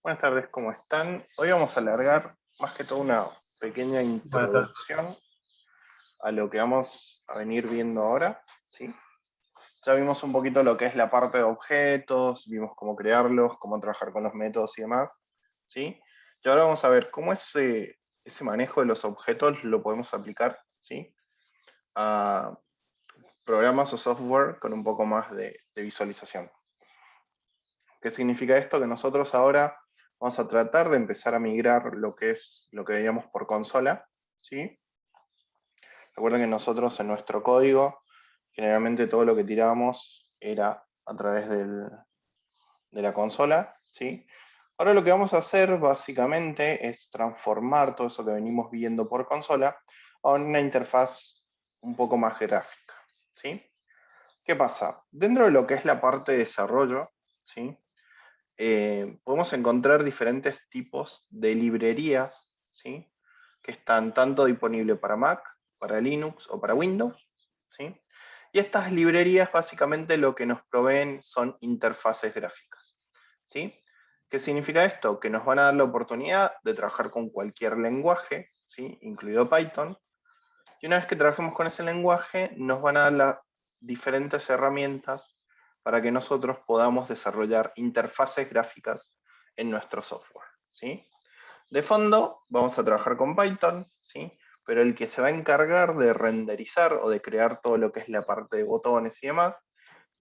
Buenas tardes, ¿cómo están? Hoy vamos a alargar más que todo una pequeña Buenas tardes. introducción a lo que vamos a venir viendo ahora, ¿sí? Ya vimos un poquito lo que es la parte de objetos, vimos cómo crearlos, cómo trabajar con los métodos y demás, ¿sí? Y ahora vamos a ver cómo ese manejo de los objetos lo podemos aplicar, ¿sí? A programas o software con un poco más de visualización. ¿Qué significa esto? Que nosotros ahora vamos a tratar de empezar a migrar lo que veíamos por consola, ¿sí? Recuerden que nosotros en nuestro código, generalmente todo lo que tirábamos era a través de la consola, ¿sí? Ahora lo que vamos a hacer básicamente es transformar todo eso que venimos viendo por consola a una interfaz un poco más gráfica, ¿sí? ¿Qué pasa? Dentro de lo que es la parte de desarrollo, ¿sí? Podemos encontrar diferentes tipos de librerías, ¿sí? Que están tanto disponibles para Mac, para Linux o para Windows, ¿sí? Y estas librerías básicamente lo que nos proveen son interfaces gráficas, ¿sí? ¿Qué significa esto? Que nos van a dar la oportunidad de trabajar con cualquier lenguaje, ¿sí? Incluido Python, y una vez que trabajemos con ese lenguaje, nos van a dar las diferentes herramientas para que nosotros podamos desarrollar interfaces gráficas en nuestro software, ¿sí? De fondo, vamos a trabajar con Python, ¿sí? Pero el que se va a encargar de renderizar o de crear todo lo que es la parte de botones y demás,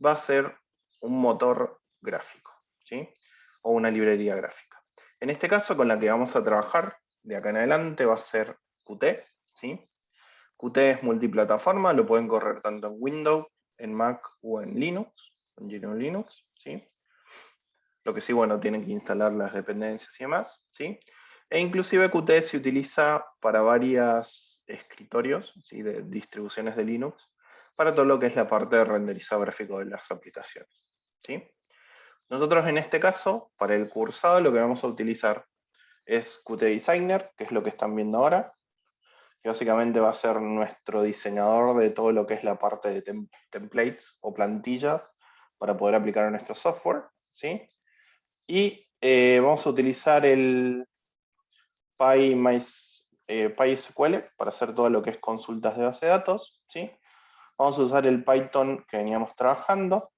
va a ser un motor gráfico, ¿sí? O una librería gráfica. En este caso, con la que vamos a trabajar de acá en adelante va a ser Qt, ¿sí? Qt es multiplataforma, lo pueden correr tanto en Windows, en Mac o en Linux, en GNU Linux, ¿sí? Lo que sí, bueno, tienen que instalar las dependencias y demás, ¿sí? E inclusive Qt se utiliza para varios escritorios, ¿sí? De distribuciones de Linux, para todo lo que es la parte de renderizado gráfico de las aplicaciones, ¿sí? Nosotros en este caso, para el cursado, lo que vamos a utilizar es Qt Designer, que es lo que están viendo ahora, que básicamente va a ser nuestro diseñador de todo lo que es la parte de templates o plantillas para poder aplicar a nuestro software, ¿sí? Y vamos a utilizar el PySQL para hacer todo lo que es consultas de base de datos, ¿sí? Vamos a usar el Python que veníamos trabajando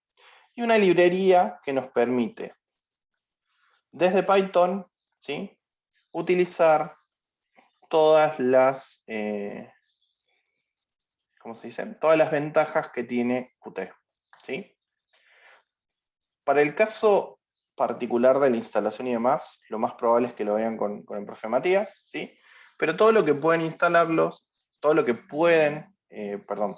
y una librería que nos permite desde Python, ¿sí? Utilizar todas las ¿cómo se dice? Todas las ventajas que tiene Qt, ¿sí? Para el caso particular de la instalación y demás, lo más probable es que lo vean con el profe Matías, ¿sí? Pero todo lo que pueden instalarlos, todo lo que pueden, perdón,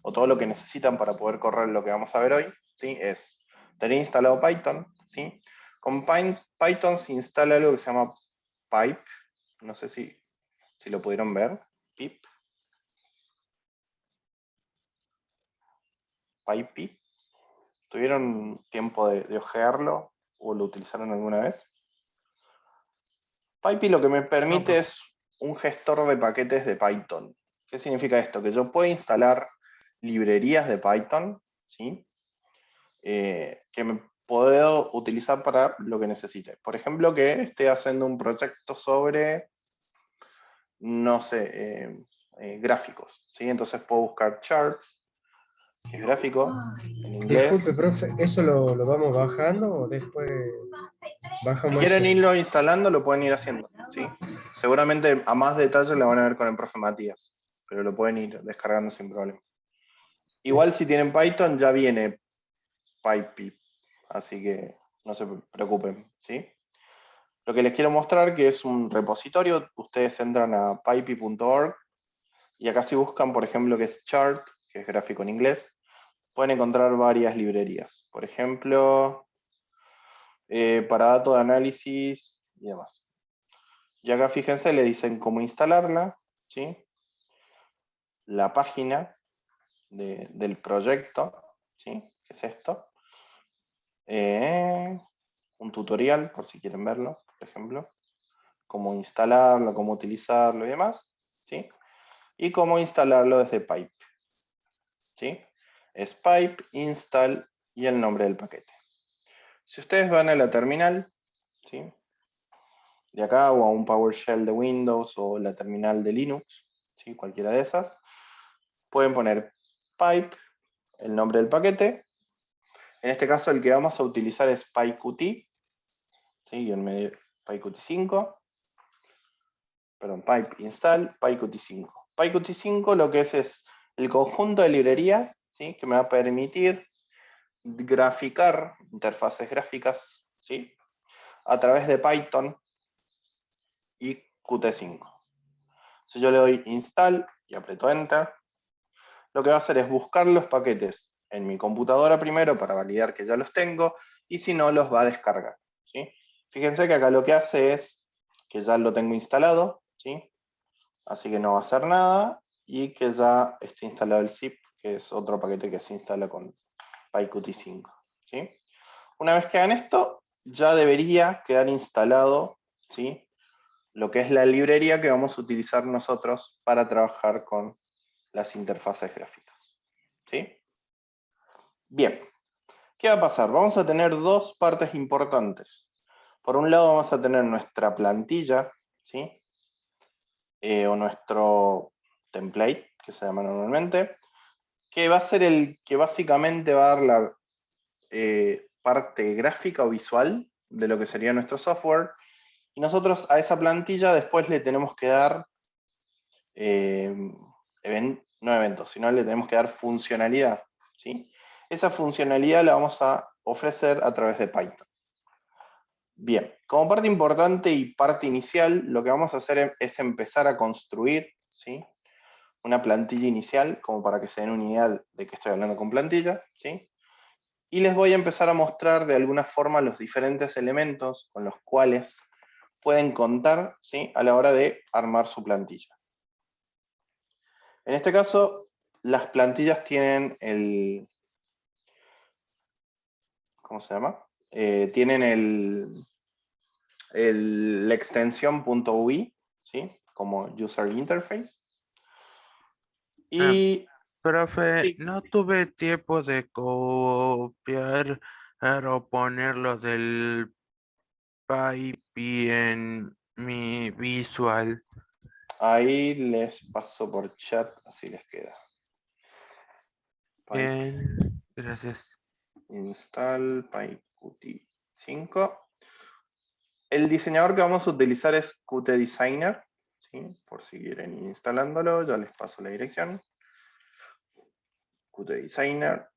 o todo lo que necesitan para poder correr lo que vamos a ver hoy, ¿sí? Es tener instalado Python, ¿sí? Con Python se instala algo que se llama pipe, no sé si lo pudieron ver, pip, pipe. ¿Tuvieron tiempo de ojearlo o lo utilizaron alguna vez? Pipey lo que me No, permite profe. es un gestor de paquetes de Python. ¿Qué significa esto? Que yo puedo instalar librerías de Python, ¿sí? Que me puedo utilizar para lo que necesite. Por ejemplo, que esté haciendo un proyecto sobre, no sé, gráficos, ¿sí? Entonces puedo buscar charts, que es gráfico, en Disculpe, inglés. profe, ¿eso lo vamos bajando o después Si bajamos quieren eso? irlo instalando, lo pueden ir haciendo, ¿sí? Seguramente a más detalle le van a ver con el profe Matías, pero lo pueden ir descargando sin problema. Igual Listo. si tienen Python ya viene PyPy, así que no se preocupen, ¿sí? Lo que les quiero mostrar que es un repositorio, ustedes entran a pypy.org y acá si buscan, por ejemplo, que es chart, que es gráfico en inglés, pueden encontrar varias librerías. Por ejemplo, para datos de análisis y demás. Y acá fíjense, le dicen cómo instalarla, ¿sí? La página del proyecto, ¿sí? ¿Qué es esto? Eh, un tutorial, por si quieren verlo, por ejemplo. Cómo instalarlo, cómo utilizarlo y demás, ¿sí? Y cómo instalarlo desde pipe, ¿sí? Es pipe, install y el nombre del paquete. Si ustedes van a la terminal, ¿sí? de acá o a un PowerShell de Windows o la terminal de Linux, ¿sí? Cualquiera de esas. Pueden poner pipe, el nombre del paquete. En este caso el que vamos a utilizar es PyQt, ¿sí? Y en medio PyQt5, perdón, pipe install PyQt5. PyQt5 lo que es el conjunto de librerías, ¿sí? Que me va a permitir graficar interfaces gráficas, ¿sí? A través de Python y Qt5. Si yo le doy install y aprieto enter, lo que va a hacer es buscar los paquetes en mi computadora primero para validar que ya los tengo, y si no, los va a descargar, ¿sí? Fíjense que acá lo que hace es que ya lo tengo instalado, ¿sí? Así que no va a hacer nada, y que ya esté instalado el zip, que es otro paquete que se instala con PyQt5, ¿sí? Una vez que hagan esto, ya debería quedar instalado, ¿sí? Lo que es la librería que vamos a utilizar nosotros para trabajar con las interfaces gráficas, ¿sí? Bien, ¿qué va a pasar? Vamos a tener dos partes importantes. Por un lado vamos a tener nuestra plantilla, ¿sí? O nuestro template, que se llama normalmente, que va a ser el que básicamente va a dar la parte gráfica o visual de lo que sería nuestro software, y nosotros a esa plantilla después le tenemos que dar, no eventos, sino le tenemos que dar funcionalidad, ¿sí? Esa funcionalidad la vamos a ofrecer a través de Python. Bien, como parte importante y parte inicial, lo que vamos a hacer es empezar a construir, ¿sí? Una plantilla inicial, como para que se den una idea de que estoy hablando con plantilla, ¿sí? Y les voy a empezar a mostrar de alguna forma los diferentes elementos con los cuales pueden contar, ¿sí? A la hora de armar su plantilla. En este caso, las plantillas tienen el... ¿Cómo se llama? Tienen la extensión .ui, ¿sí? Como User Interface. Ah, Y profe, sí, no tuve tiempo de copiar o ponerlo del Pipey en mi visual. ahí les paso por chat, así les queda. Pipe Bien, gracias. install PyQt5. El diseñador que vamos a utilizar es Qt Designer, ¿sí? Por si quieren ir instalándolo, ya les paso la dirección. Qt Designer.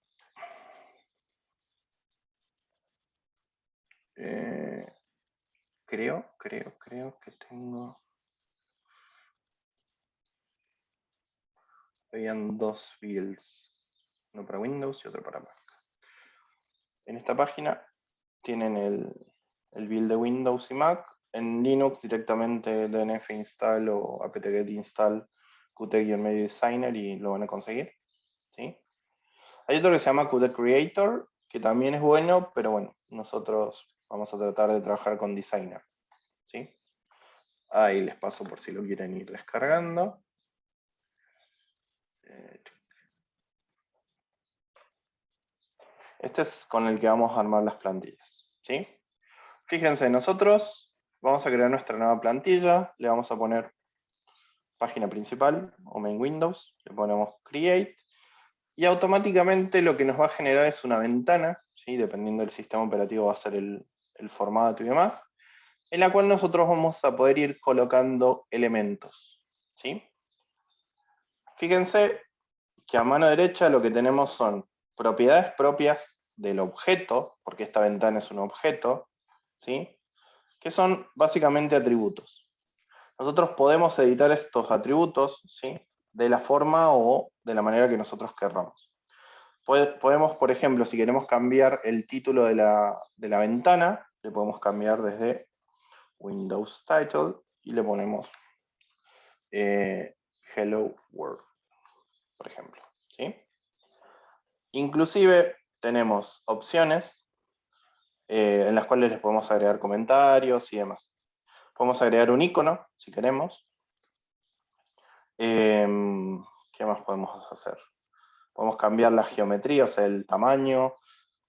Creo que tengo... Habían dos builds, uno para Windows y otro para Mac. En esta página tienen el build de Windows y Mac. En Linux directamente dnf install o apt-get install Qt-medio designer y lo van a conseguir, ¿sí? Hay otro que se llama Qt Creator, que también es bueno, pero bueno, nosotros vamos a tratar de trabajar con Designer, ¿sí? Ahí les paso por si lo quieren ir descargando. Este es con el que vamos a armar las plantillas, ¿sí? Fíjense, nosotros vamos a crear nuestra nueva plantilla, le vamos a poner página principal o main Windows, le ponemos create, y automáticamente lo que nos va a generar es una ventana, ¿sí? Dependiendo del sistema operativo va a ser el formato y demás, en la cual nosotros vamos a poder ir colocando elementos, ¿sí? Fíjense que a mano derecha lo que tenemos son propiedades propias del objeto, porque esta ventana es un objeto, ¿sí? Que son básicamente atributos. Nosotros podemos editar estos atributos, ¿sí? De la forma o de la manera que nosotros querramos. Podemos, por ejemplo, si queremos cambiar el título de la ventana, le podemos cambiar desde Windows Title y le ponemos Hello World, por ejemplo, ¿sí? Inclusive tenemos opciones en las cuales les podemos agregar comentarios y demás. Podemos agregar un icono, si queremos. ¿Qué más podemos hacer? Podemos cambiar la geometría, o sea, el tamaño.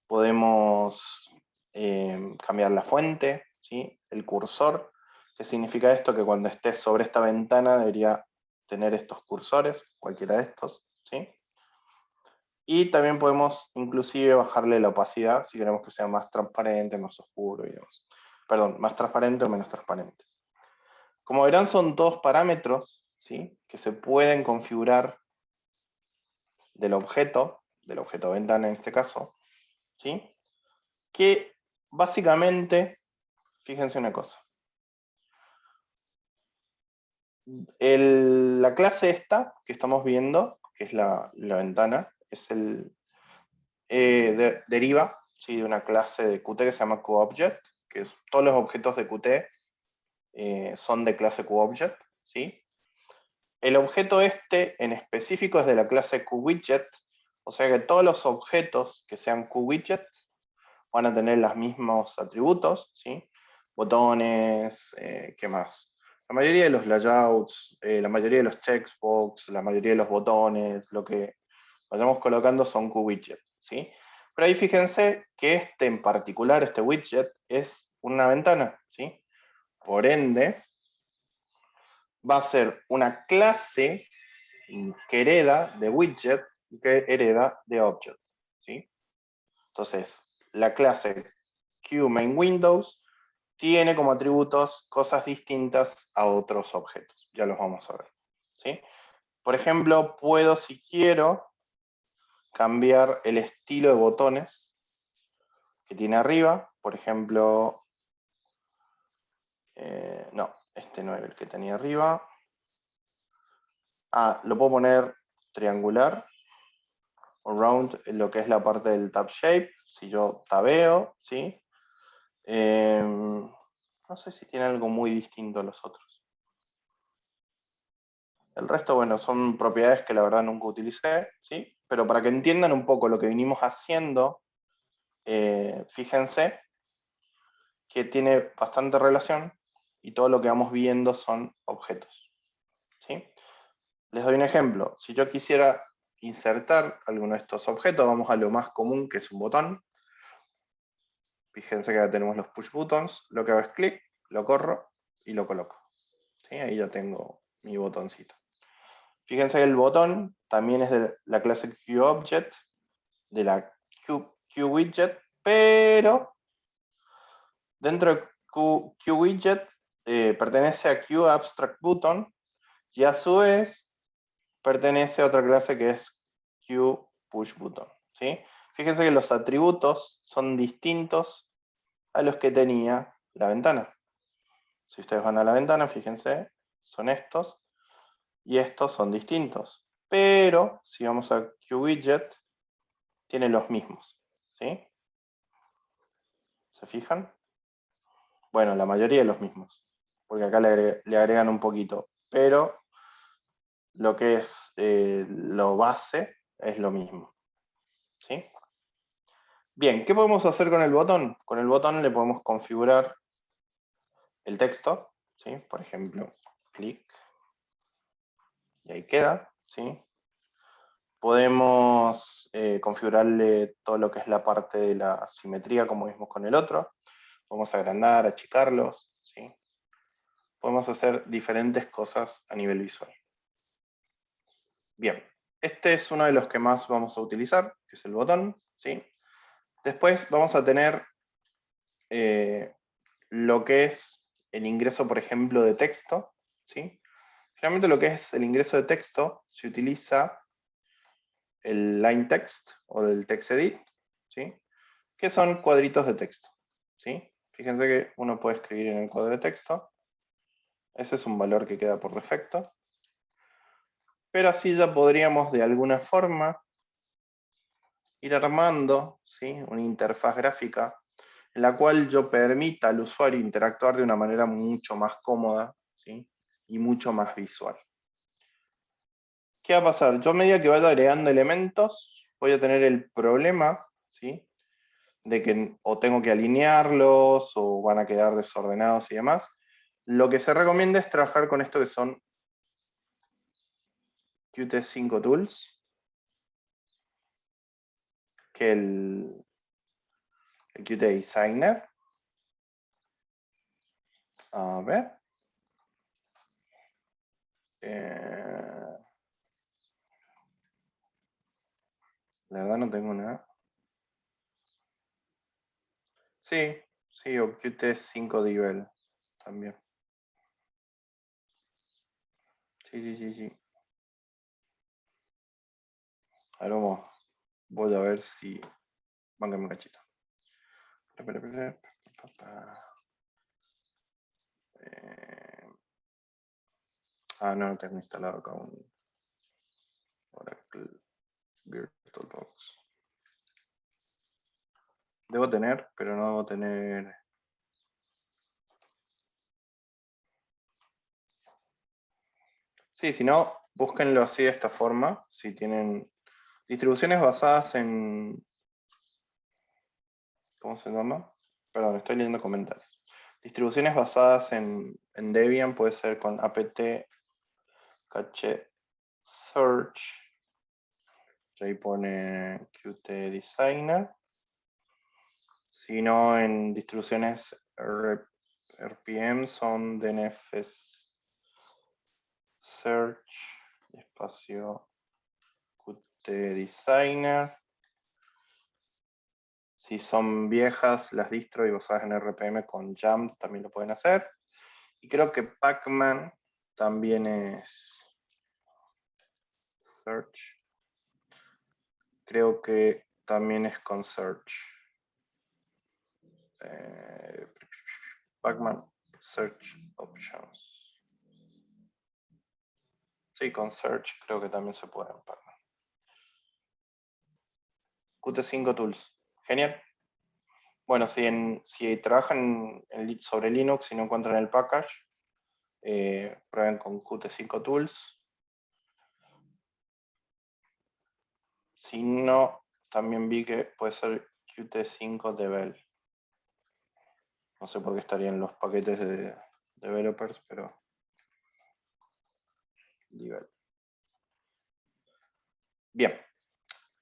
Podemos cambiar la fuente, ¿sí? El cursor. ¿Qué significa esto? Que cuando estés sobre esta ventana debería tener estos cursores, cualquiera de estos, ¿sí? Y también podemos inclusive bajarle la opacidad si queremos que sea más transparente, más oscuro y demás. Perdón, más transparente o menos transparente. Como verán, son todos parámetros, ¿sí?, que se pueden configurar del objeto ventana en este caso, ¿sí?, que básicamente, fíjense una cosa. La clase esta que estamos viendo, que es la ventana, es deriva, ¿sí?, de una clase de Qt que se llama QObject, que todos los objetos de Qt son de clase QObject, ¿sí? El objeto este en específico es de la clase QWidget, o sea que todos los objetos que sean QWidget van a tener los mismos atributos, ¿sí? Botones, ¿qué más? La mayoría de los layouts, la mayoría de los checkbox, la mayoría de los botones, lo que vayamos colocando son QWidget, ¿sí? Pero ahí fíjense que este en particular, este widget, es una ventana, ¿sí? Por ende, va a ser una clase que hereda de widget y que hereda de object, ¿sí? Entonces, la clase QMainWindows tiene como atributos cosas distintas a otros objetos. Ya los vamos a ver, ¿sí? Por ejemplo, puedo, si quiero, cambiar el estilo de botones que tiene arriba. Por ejemplo, no, este no era el que tenía arriba. Lo puedo poner triangular o round en lo que es la parte del tab shape. Si yo tabeo, ¿sí? No sé si tiene algo muy distinto a los otros. El resto, bueno, son propiedades que la verdad nunca utilicé, ¿sí? Pero para que entiendan un poco lo que vinimos haciendo, fíjense que tiene bastante relación y todo lo que vamos viendo son objetos, ¿sí? Les doy un ejemplo. Si yo quisiera insertar alguno de estos objetos, vamos a lo más común, que es un botón. Fíjense que acá tenemos los push buttons. Lo que hago es clic, lo corro y lo coloco, ¿sí? Ahí ya tengo mi botoncito. Fíjense que el botón también es de la clase QObject, de la QWidget, pero dentro de QWidget pertenece a QAbstractButton y a su vez pertenece a otra clase que es QPushButton, ¿sí? Fíjense que los atributos son distintos a los que tenía la ventana. Si ustedes van a la ventana, fíjense, son estos y estos son distintos. Pero si vamos a QWidget, tiene los mismos, ¿sí? ¿Se fijan? Bueno, la mayoría de los mismos, porque acá le agregan un poquito, pero lo que es lo base es lo mismo, ¿sí? Bien, ¿qué podemos hacer con el botón? Con el botón le podemos configurar el texto, ¿sí? Por ejemplo, clic, y ahí queda, ¿sí? Podemos configurarle todo lo que es la parte de la simetría, como vimos con el otro. Podemos agrandar, achicarlos, ¿sí? Podemos hacer diferentes cosas a nivel visual. Bien, este es uno de los que más vamos a utilizar, que es el botón, ¿sí? Después vamos a tener lo que es el ingreso, por ejemplo, de texto, ¿sí? Generalmente lo que es el ingreso de texto se utiliza el line text o el text edit, ¿sí? Que son cuadritos de texto, ¿sí? Fíjense que uno puede escribir en el cuadro de texto. Ese es un valor que queda por defecto. Pero así ya podríamos de alguna forma ir armando, ¿sí?, una interfaz gráfica en la cual yo permita al usuario interactuar de una manera mucho más cómoda, ¿sí?, y mucho más visual. ¿Qué va a pasar? Yo a medida que vaya agregando elementos, voy a tener el problema, ¿sí?, de que o tengo que alinearlos o van a quedar desordenados y demás. Lo que se recomienda es trabajar con esto que son Qt 5 Tools, que el Qt Designer. A ver, La verdad no tengo nada. Sí, sí, o Qt5 Devel también. Sí. Ahora voy a ver si... Mángame un cachito. No tengo instalado acá un Oracle VirtualBox. Debo tener, pero no debo tener... Sí, si no, búsquenlo así de esta forma. Si tienen distribuciones basadas en... ¿Cómo se llama? Perdón, estoy leyendo comentarios. Distribuciones basadas en Debian puede ser con apt cache search. Ahí pone Qt Designer. Si no, en distribuciones RPM son DNF search, espacio Qt Designer. Si son viejas las distro y basadas en RPM con Jump también lo pueden hacer. Y creo que Pacman también es search. Creo que también es con search. Pacman search options. Sí, con search creo que también se puede en Pacman. Qt5 Tools. Genial. Bueno, si trabajan sobre Linux y no encuentran el package, prueben con Qt5 Tools. Si no, también vi que puede ser Qt5 Devel. No sé por qué estarían los paquetes de developers, pero Devel. Bien.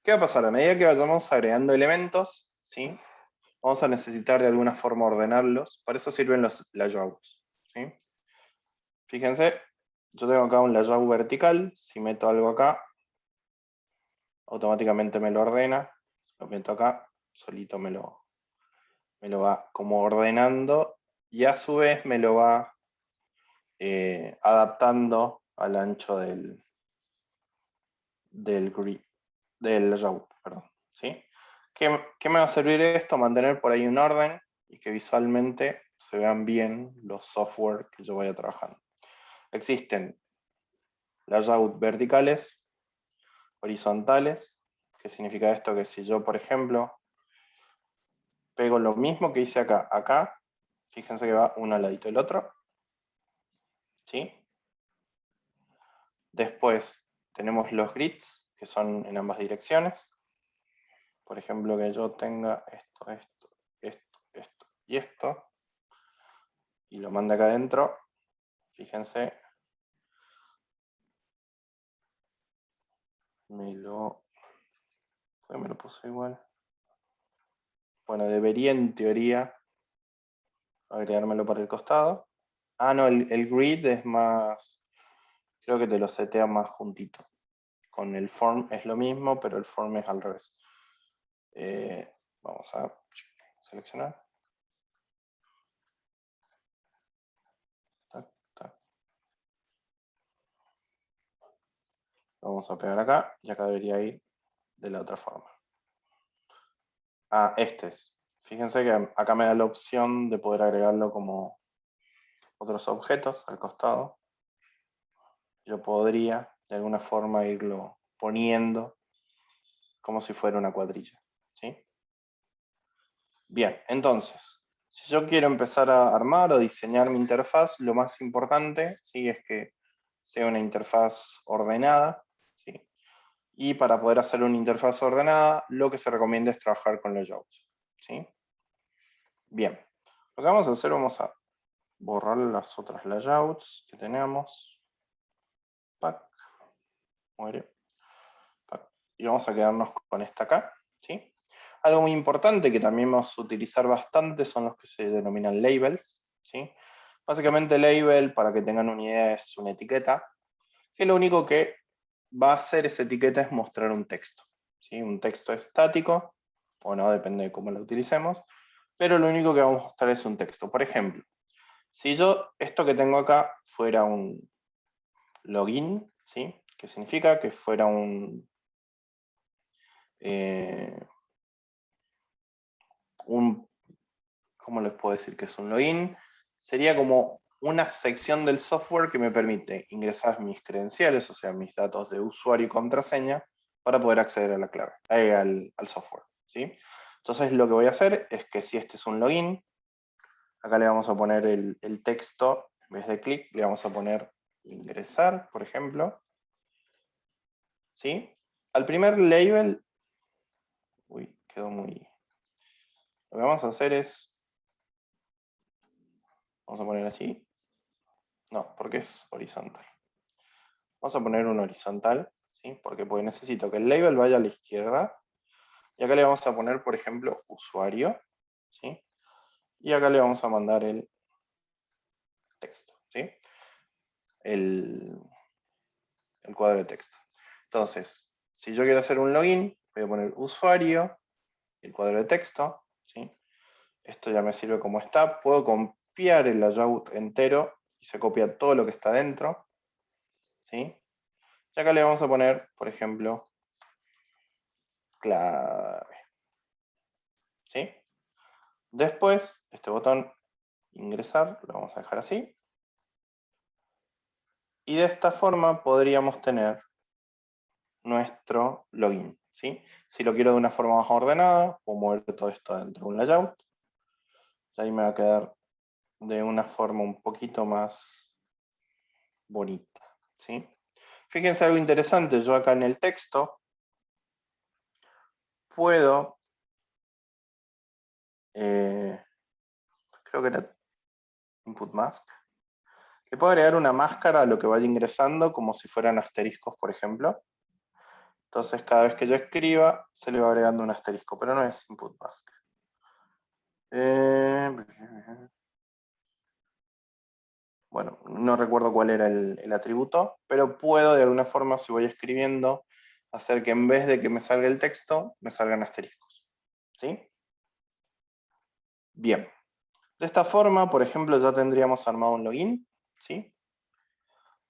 ¿Qué va a pasar? A medida que vayamos agregando elementos, ¿sí? Vamos a necesitar de alguna forma ordenarlos. Para eso sirven los layouts, ¿sí? Fíjense, yo tengo acá un layout vertical. Si meto algo acá, automáticamente me lo ordena. Lo meto acá, solito me lo va como ordenando y a su vez me lo va adaptando al ancho del layout, perdón, ¿sí? ¿Qué me va a servir esto? Mantener por ahí un orden y que visualmente se vean bien los software que yo vaya trabajando. Existen layouts verticales, horizontales. ¿Qué significa esto? Que si yo, por ejemplo, pego lo mismo que hice acá, fíjense que va uno al ladito del otro, ¿sí? Después tenemos los grids, que son en ambas direcciones. Por ejemplo, que yo tenga esto y esto, y lo mande acá adentro, fíjense, me lo puse igual. Bueno, debería en teoría agregármelo para el costado. No, el grid es más, creo que te lo setea más juntito. Con el form es lo mismo, pero el form es al revés. Vamos a seleccionar. Lo vamos a pegar acá y acá debería ir de la otra forma. Este es. Fíjense que acá me da la opción de poder agregarlo como otros objetos al costado. Yo podría de alguna forma irlo poniendo como si fuera una cuadrilla, ¿sí? Bien, entonces, si yo quiero empezar a armar o diseñar mi interfaz, lo más importante, ¿sí?, es que sea una interfaz ordenada, ¿sí? Y para poder hacer una interfaz ordenada, lo que se recomienda es trabajar con layouts, ¿sí? Bien, lo que vamos a hacer, vamos a borrar las otras layouts que tenemos. Pack. Muere. Pack. Y vamos a quedarnos con esta acá, ¿sí? Algo muy importante que también vamos a utilizar bastante son los que se denominan labels, ¿sí? Básicamente label, para que tengan una idea, es una etiqueta. que lo único que va a hacer esa etiqueta es mostrar un texto, ¿sí? Un texto estático, o no, depende de cómo lo utilicemos, pero lo único que vamos a mostrar es un texto. Por ejemplo, si yo esto que tengo acá fuera un login, ¿sí? Que significa que fuera ¿cómo les puedo decir que es un login? Sería como una sección del software que me permite ingresar mis credenciales, o sea, mis datos de usuario y contraseña, para poder acceder a la clave, al software, ¿sí? Entonces lo que voy a hacer es que si este es un login, acá le vamos a poner el texto, en vez de clic, le vamos a poner ingresar, por ejemplo, ¿sí? Al primer label, uy, quedó muy... Lo que vamos a hacer es, vamos a poner así, no, porque es horizontal. Vamos a poner un horizontal, ¿sí? Porque necesito que el label vaya a la izquierda, y acá le vamos a poner, por ejemplo, usuario, ¿sí? Y acá le vamos a mandar el texto, ¿sí? El cuadro de texto. Entonces, si yo quiero hacer un login, voy a poner usuario, el cuadro de texto, ¿sí? Esto ya me sirve como está. Puedo copiar el layout entero y se copia todo lo que está dentro, ¿sí? Y acá le vamos a poner, por ejemplo, clave, ¿sí? Después, este botón ingresar, lo vamos a dejar así. Y de esta forma podríamos tener nuestro login, ¿sí? Si lo quiero de una forma más ordenada, puedo mover todo esto dentro de un layout. Y ahí me va a quedar de una forma un poquito más bonita, ¿sí? Fíjense algo interesante, yo acá en el texto puedo, creo que era input mask, le puedo agregar una máscara a lo que vaya ingresando, como si fueran asteriscos, por ejemplo. Entonces, cada vez que yo escriba, se le va agregando un asterisco, pero no es input mask. Bueno, no recuerdo cuál era el atributo, pero puedo de alguna forma, si voy escribiendo, hacer que en vez de que me salga el texto, me salgan asteriscos. ¿Sí? Bien. De esta forma, por ejemplo, ya tendríamos armado un login, ¿sí?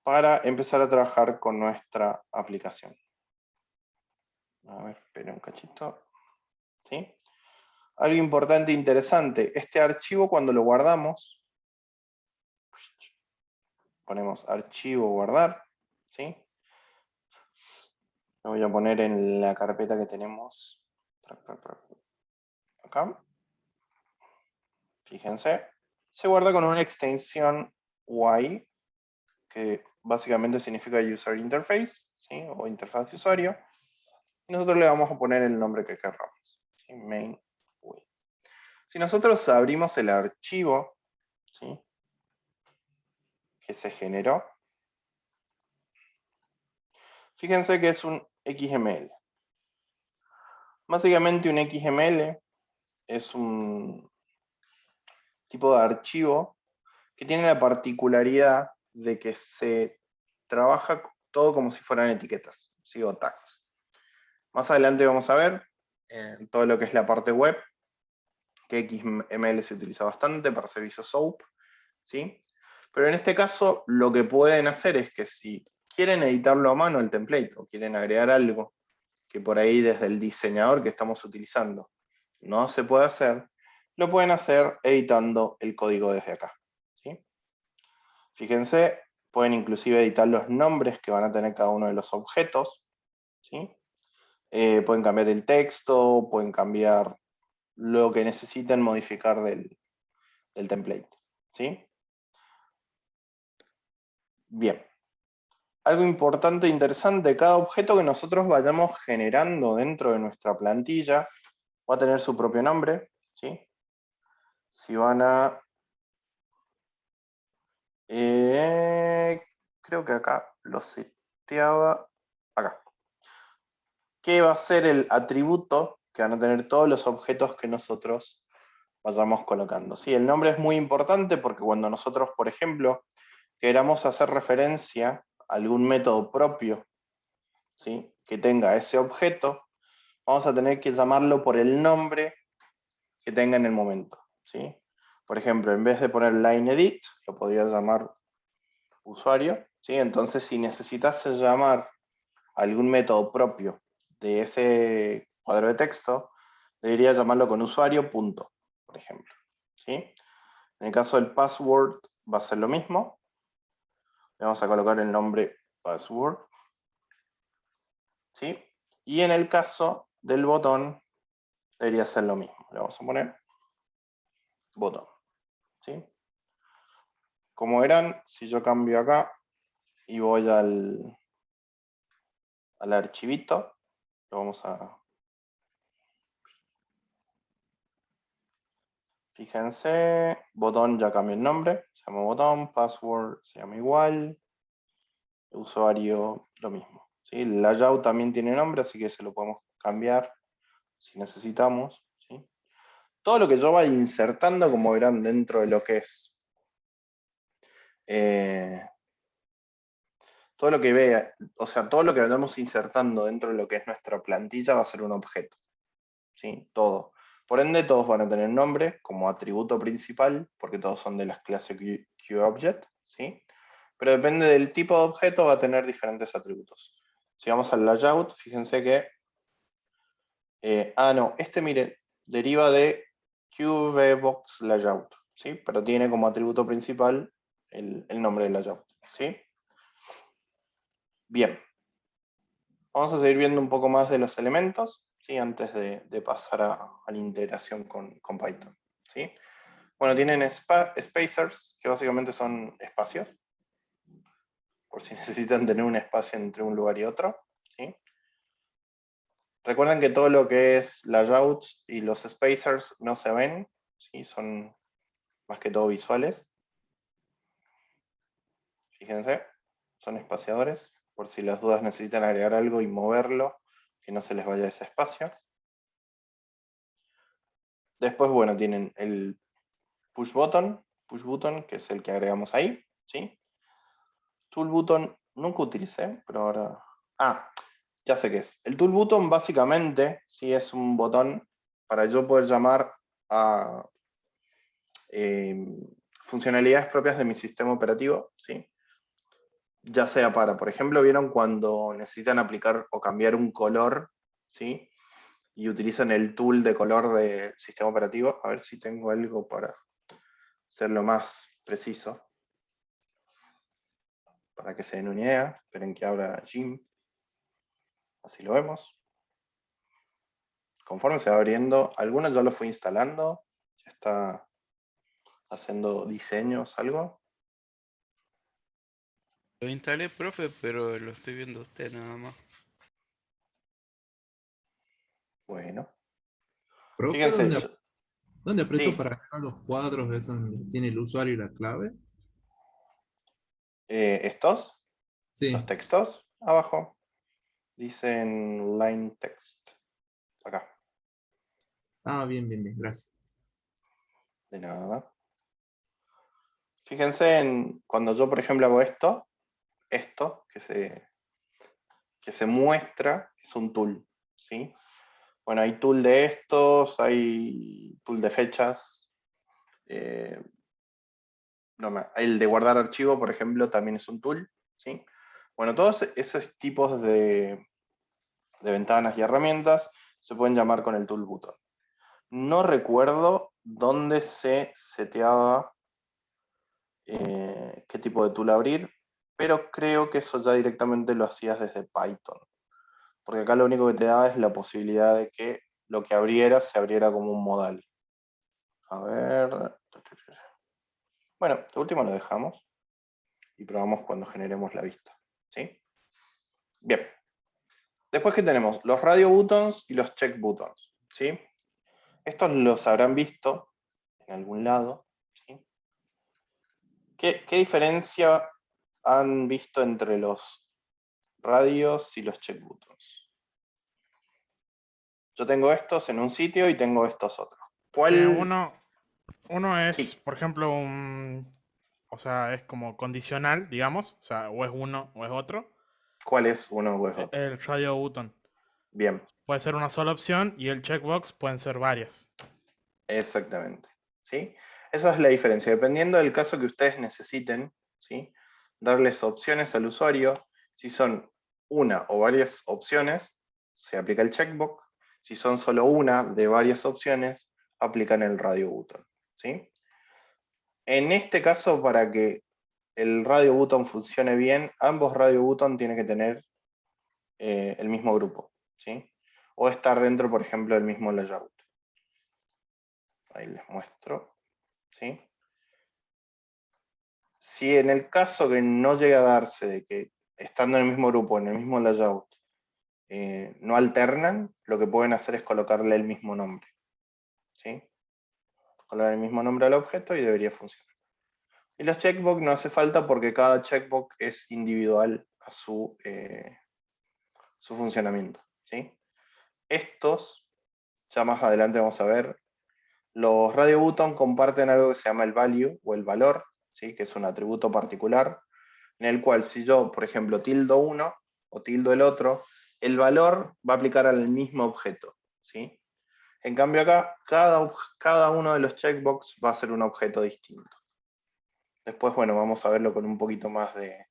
Para empezar a trabajar con nuestra aplicación. A ver, espera un cachito. ¿Sí? Algo importante e interesante, este archivo cuando lo guardamos, ponemos archivo guardar, ¿sí? Lo voy a poner en la carpeta que tenemos acá. Fíjense, se guarda con una extensión UI, que básicamente significa User Interface, ¿sí? O interfaz de usuario. Y nosotros le vamos a poner el nombre que queramos, ¿sí? Main UI. Si nosotros abrimos el archivo, ¿sí? Que se generó, fíjense que es un XML. Básicamente un XML es un tipo de archivo que tiene la particularidad de que se trabaja todo como si fueran etiquetas, ¿sí? O tags. Más adelante vamos a ver todo lo que es la parte web, que XML se utiliza bastante para servicios SOAP, ¿sí? Pero en este caso lo que pueden hacer es que si quieren editarlo a mano el template o quieren agregar algo que por ahí desde el diseñador que estamos utilizando no se puede hacer, lo pueden hacer editando el código desde acá, ¿sí? Fíjense, pueden inclusive editar los nombres que van a tener cada uno de los objetos, ¿sí? Pueden cambiar el texto, pueden cambiar lo que necesiten modificar del template, ¿sí? Bien. Algo importante e interesante, cada objeto que nosotros vayamos generando dentro de nuestra plantilla va a tener su propio nombre, ¿sí? Si van a... creo que acá lo seteaba, acá. ¿Qué va a ser el atributo que van a tener todos los objetos que nosotros vayamos colocando? Sí, el nombre es muy importante porque cuando nosotros, por ejemplo, queramos hacer referencia algún método propio, ¿sí? Que tenga ese objeto, vamos a tener que llamarlo por el nombre que tenga en el momento, ¿sí? Por ejemplo, en vez de poner line_edit, lo podría llamar usuario, ¿sí? Entonces, si necesitas llamar algún método propio de ese cuadro de texto, debería llamarlo con usuario punto, por ejemplo, ¿sí? En el caso del password va a ser lo mismo. Le vamos a colocar el nombre password, ¿sí? Y en el caso del botón, debería ser lo mismo. Le vamos a poner botón, ¿sí? Como verán, si yo cambio acá y voy al archivito, lo vamos a... Fíjense, botón ya cambió el nombre, se llama botón, password se llama igual, usuario lo mismo, ¿sí? El layout también tiene nombre, así que se lo podemos cambiar si necesitamos, ¿sí? Todo lo que yo vaya insertando, como verán, dentro de lo que es todo lo que vea, o sea, todo lo que vayamos insertando dentro de lo que es nuestra plantilla va a ser un objeto, ¿sí? Todo. Por ende, todos van a tener nombre como atributo principal, porque todos son de las clases QObject, ¿sí? Pero depende del tipo de objeto, va a tener diferentes atributos. Si vamos al layout, fíjense que... no, mire, deriva de QVBox layout, ¿sí? Pero tiene como atributo principal el nombre del layout, ¿sí? Bien. Vamos a seguir viendo un poco más de los elementos, ¿sí? Antes de pasar a la integración con Python, ¿sí? Bueno, tienen spacers, que básicamente son espacios, por si necesitan tener un espacio entre un lugar y otro, ¿sí? Recuerden que todo lo que es layouts y los spacers no se ven, ¿sí? Son más que todo visuales. Fíjense, son espaciadores, por si las dudas necesitan agregar algo y moverlo, que no se les vaya ese espacio. Después, bueno, tienen el push button, que es el que agregamos ahí, ¿sí? Tool button nunca utilicé, pero ahora... ya sé qué es. El tool button básicamente, sí, es un botón para yo poder llamar a funcionalidades propias de mi sistema operativo, ¿sí? Ya sea para, por ejemplo, ¿vieron cuando necesitan aplicar o cambiar un color, ¿sí? Y utilizan el tool de color del sistema operativo. A ver si tengo algo para hacerlo más preciso. Para que se den una idea. Esperen que abra Gim. Así lo vemos. Conforme se va abriendo, algunos ya lo fui instalando. Ya está haciendo diseños, algo. Lo instalé, profe, pero lo estoy viendo usted nada más. Bueno. Profe, Fíjense, ¿dónde aprieto sí, para agarrar los cuadros esos donde tiene el usuario y la clave? estos, los Sí. textos, abajo, dicen line text. Acá, Ah, bien, bien, bien, gracias. de nada. Fíjense en cuando yo, por ejemplo, hago esto que se muestra, es un tool, ¿sí? Bueno, hay tool de estos, hay tool de fechas. El de guardar archivo, por ejemplo, también es un tool, ¿sí? Bueno, todos esos tipos de ventanas y herramientas se pueden llamar con el tool button. No recuerdo dónde se seteaba qué tipo de tool abrir, pero creo que eso ya directamente lo hacías desde Python. Porque acá lo único que te daba es la posibilidad de que lo que abriera se abriera como un modal. A ver. Bueno, de último lo dejamos y probamos cuando generemos la vista, ¿sí? Bien. Después, ¿qué tenemos? Los radio buttons y los check buttons, ¿sí? Estos los habrán visto en algún lado, ¿sí? ¿Qué diferencia han visto entre los radios y los check buttons? Yo tengo estos en un sitio y tengo estos otros. Que ¿Cuál? uno es, Sí, por ejemplo, o sea, es como condicional, digamos, o sea, o es uno o es otro. ¿Cuál es uno o es otro? El radio button Bien, puede ser una sola opción y el checkbox pueden ser varias. exactamente. ¿Sí? Esa es la diferencia. Dependiendo del caso que ustedes necesiten, ¿sí? Darles opciones al usuario. Si son una o varias opciones, se aplica el checkbox. Si son solo una de varias opciones, aplican el radio button. ¿Sí? En este caso, para que el radio button funcione bien, ambos radio button tienen que tener el mismo grupo, ¿sí? O estar dentro, por ejemplo, del mismo layout. Ahí les muestro, ¿sí? Si en el caso que no llegue a darse de que estando en el mismo grupo, en el mismo layout, no alternan, lo que pueden hacer es colocarle el mismo nombre, ¿sí? Colocar el mismo nombre al objeto y debería funcionar. Y los checkbox no hace falta porque cada checkbox es individual a su funcionamiento, ¿sí? Estos, ya más adelante vamos a ver, los radio button comparten algo que se llama el value o el valor, ¿sí? Que es un atributo particular, en el cual si yo, por ejemplo, tildo uno o tildo el otro, el valor va a aplicar al mismo objeto, ¿sí? En cambio acá, cada uno de los checkbox va a ser un objeto distinto. Después, bueno, vamos a verlo con un poquito más de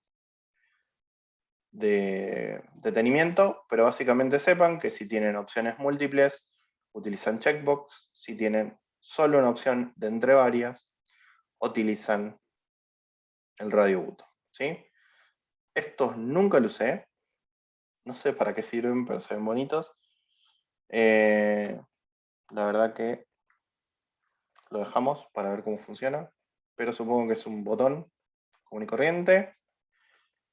detenimiento, pero básicamente sepan que si tienen opciones múltiples, utilizan checkbox. Si tienen solo una opción de entre varias, utilizan el radio button, ¿sí? Estos nunca los usé, no sé para qué sirven, pero se ven bonitos. La verdad que lo dejamos para ver cómo funciona, pero supongo que es un botón común y corriente.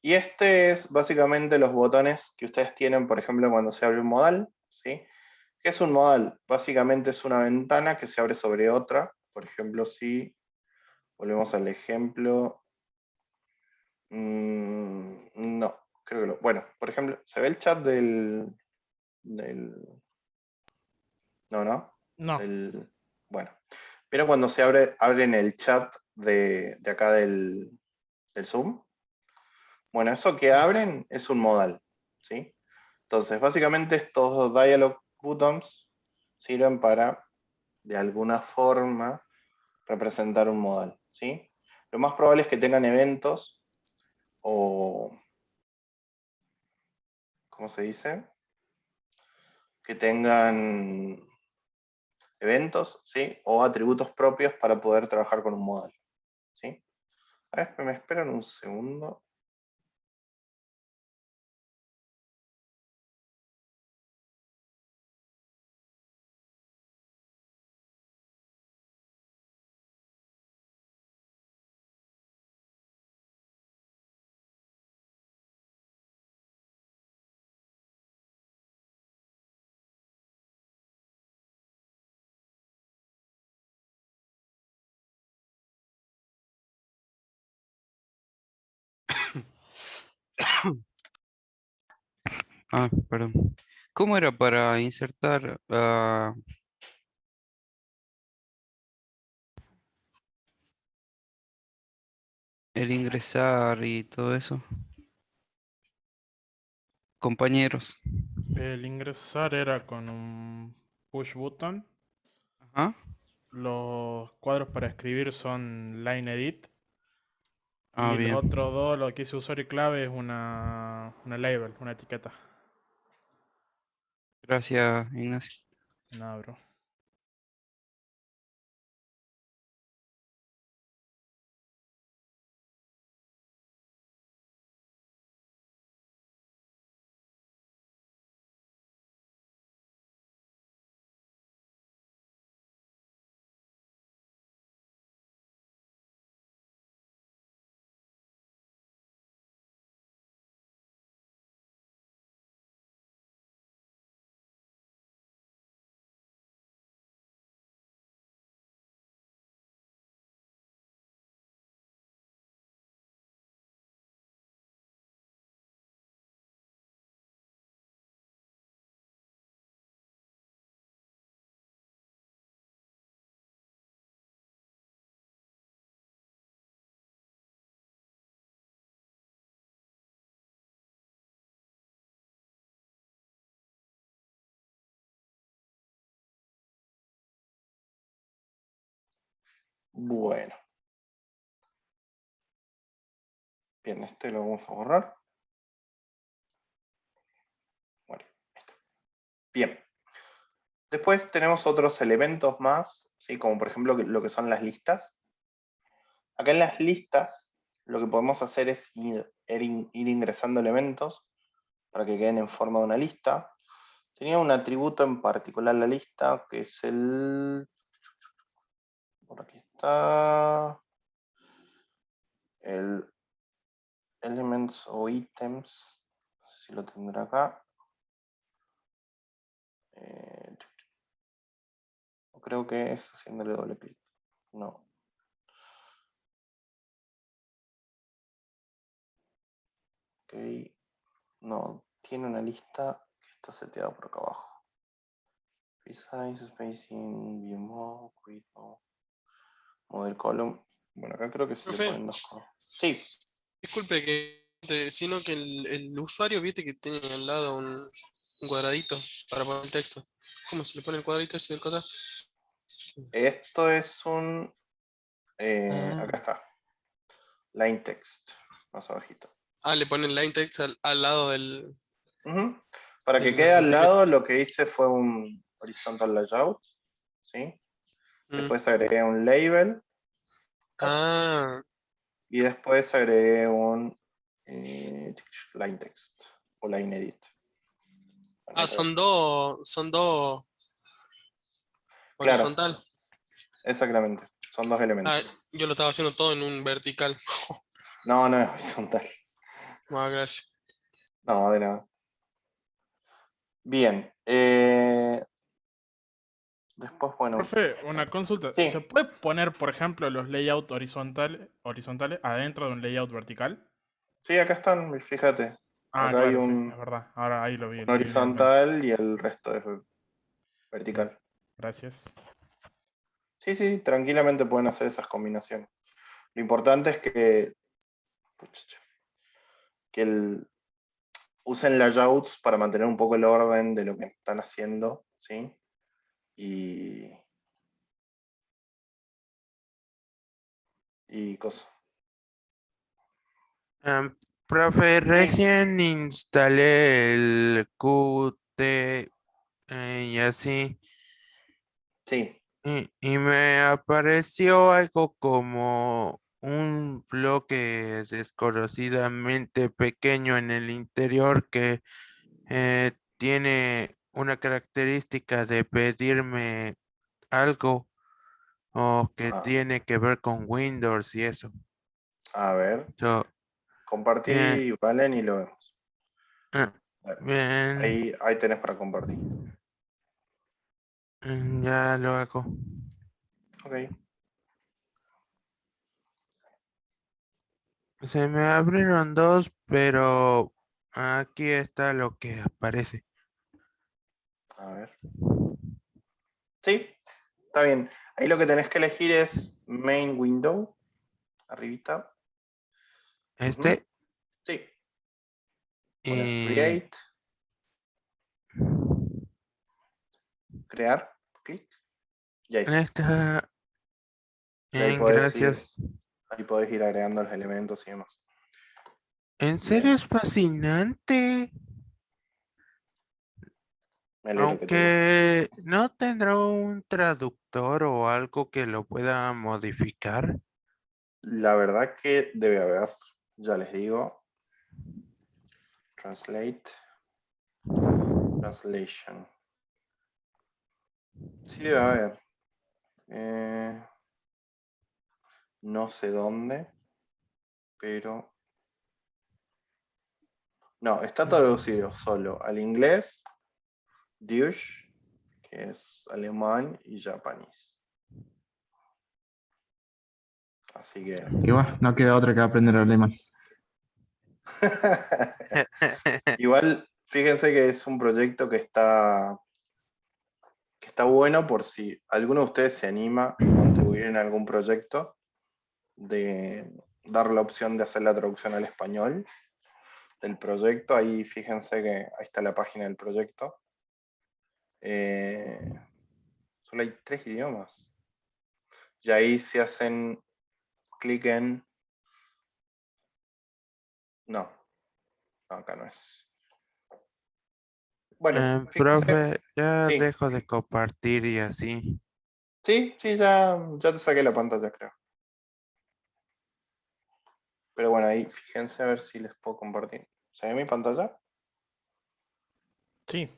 Y este es básicamente los botones que ustedes tienen, por ejemplo, cuando se abre un modal, ¿sí? ¿Qué es un modal? Básicamente es una ventana que se abre sobre otra. Por ejemplo, si volvemos al ejemplo, no, creo que bueno, por ejemplo, ¿se ve el chat del no, no? No, Bueno, pero cuando se abren el chat de acá del Zoom, bueno, eso que abren es un modal, ¿sí? Entonces, básicamente estos dialog buttons sirven para, de alguna forma, representar un modal, ¿sí? Lo más probable es que tengan eventos o, ¿cómo se dice? Que tengan eventos, ¿sí? O atributos propios para poder trabajar con un modal, ¿sí? A ver, me esperan un segundo. Ah, perdón. ¿Cómo era para insertar el ingresar y todo eso? Compañeros. el ingresar era con un push button. Ajá. Los cuadros para escribir son line edit. Ah, Y los bien. otros dos, lo que dice usuario y clave es una label, una etiqueta. Gracias, Ignacio. Nada, bro. Bueno. Bien, este lo vamos a borrar. Bueno, ahí está. Bien. Después tenemos otros elementos más, ¿sí? Como por ejemplo lo que son las listas. Acá en las listas lo que podemos hacer es ir ingresando elementos para que queden en forma de una lista. Tenía un atributo en particular la lista, que es el... Por aquí está... El elements o ítems. No sé si lo tendrá acá. Creo que es haciéndole doble clic. No. Ok. No, tiene una lista que está seteada por acá abajo. Resize, spacing, view mode, create mode, model column. Bueno, acá creo que se le Profe, ponen dos cosas. Sí, disculpe sino que el usuario, viste que tiene al lado un cuadradito para poner el texto. ¿Cómo se le pone el cuadradito ese del costado? esto es un... Ah. acá está. Line text, más abajito. Ah, le ponen line text al lado del. Ujú. Para de que la quede al etiqueta. lado, lo que hice fue un horizontal layout. ¿Sí? Mm. Después agregué un label. Ah, Y después agregué un line text o line edit. son dos Claro, horizontal. exactamente. Son dos Ah, elementos. yo lo estaba haciendo todo en un vertical. No, no es horizontal. Ah, gracias. No, de nada. Bien. Después, bueno. Profe, una consulta. Sí, ¿Se puede poner, por ejemplo, los layouts horizontales adentro de un layout vertical? sí, acá están, fíjate. Ah, Acá hay claro, sí, un es verdad. Ahora ahí un lo vi bien. horizontal y el resto es Bien, vertical. gracias. Sí, sí, tranquilamente pueden hacer esas combinaciones. Lo importante es que usen layouts para mantener un poco el orden de lo que están haciendo, ¿sí? Y cosas. Profe, Sí, recién instalé el Qt y así, sí. y me apareció algo como un bloque desconocidamente pequeño en el interior que tiene una característica de pedirme algo o que Ah, tiene que ver con Windows y eso. a ver, So, bien, compartí, Valen, y lo vemos. ah, Bueno, bien, ahí tenés para compartir. ya lo hago. Ok. Se me abrieron dos, pero aquí está lo que aparece. A ver. Sí, está bien. Ahí lo que tenés que elegir es Main Window, arribita. Ujú. Este Sí, pones y Create, crear, clic, y ahí está. esta, Y ahí gracias. podés ir agregando los elementos y demás. En serio Bien, es fascinante, me alegro que te guste. aunque no tendrá un traductor o algo que lo pueda modificar. La verdad que debe haber, ya les digo, translation. Sí debe haber. No sé dónde, pero... No, está traducido solo al inglés, Deutsch, que es alemán, y japonés. Así que... Igual, no queda otra que aprender alemán. Igual, fíjense que es un proyecto que está bueno por si alguno de ustedes se anima a contribuir en algún proyecto, de dar la opción de hacer la traducción al español del proyecto. Ahí fíjense que ahí está la página del proyecto. Solo hay 3 idiomas. Y ahí si hacen clic en... No, acá no es. Bueno, fíjense. Profe, ya Sí, dejo de compartir y así. sí, ya te saqué la pantalla, creo. Pero bueno, ahí fíjense a ver si les puedo compartir. ¿Se ve mi pantalla? Sí.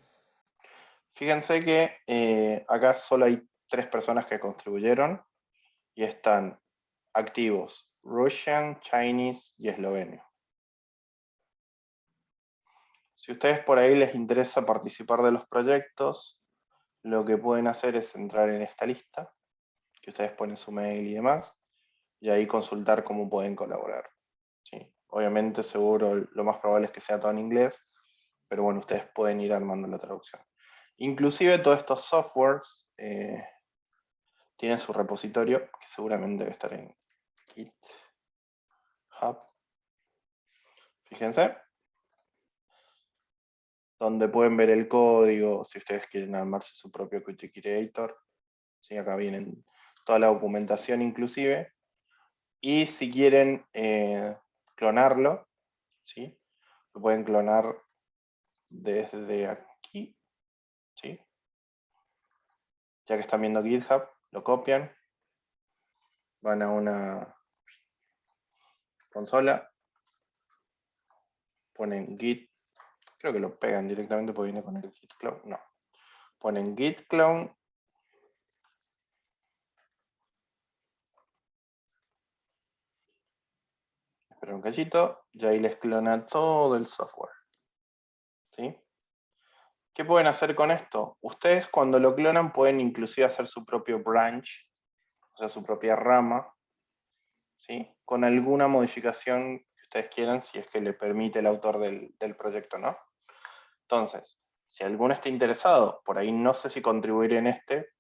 Fíjense que acá solo hay 3 personas que contribuyeron y están activos Russian, Chinese y eslovenio. Si a ustedes por ahí les interesa participar de los proyectos, lo que pueden hacer es entrar en esta lista, que ustedes ponen su mail y demás, y ahí consultar cómo pueden colaborar. ¿Sí? Obviamente, seguro, lo más probable es que sea todo en inglés, pero bueno, ustedes pueden ir armando la traducción. Inclusive todos estos softwares tienen su repositorio, que seguramente debe estar en GitHub. Fíjense. Donde pueden ver el código, si ustedes quieren armarse su propio Qt Creator. ¿Sí? Acá vienen toda la documentación inclusive. Y si quieren clonarlo, ¿sí? Lo pueden clonar desde aquí. ¿Sí? Ya que están viendo GitHub, lo copian. Van a una consola. Ponen git. Creo que lo pegan directamente porque viene con el git clone. No. Ponen git clone. Esperen un cachito. Y ahí les clona todo el software. ¿Sí? ¿Qué pueden hacer con esto? Ustedes cuando lo clonan pueden inclusive hacer su propio branch, o sea, su propia rama, ¿sí? Con alguna modificación que ustedes quieran, si es que le permite el autor del proyecto, ¿no? Entonces, si alguno está interesado, por ahí no sé si contribuir en este,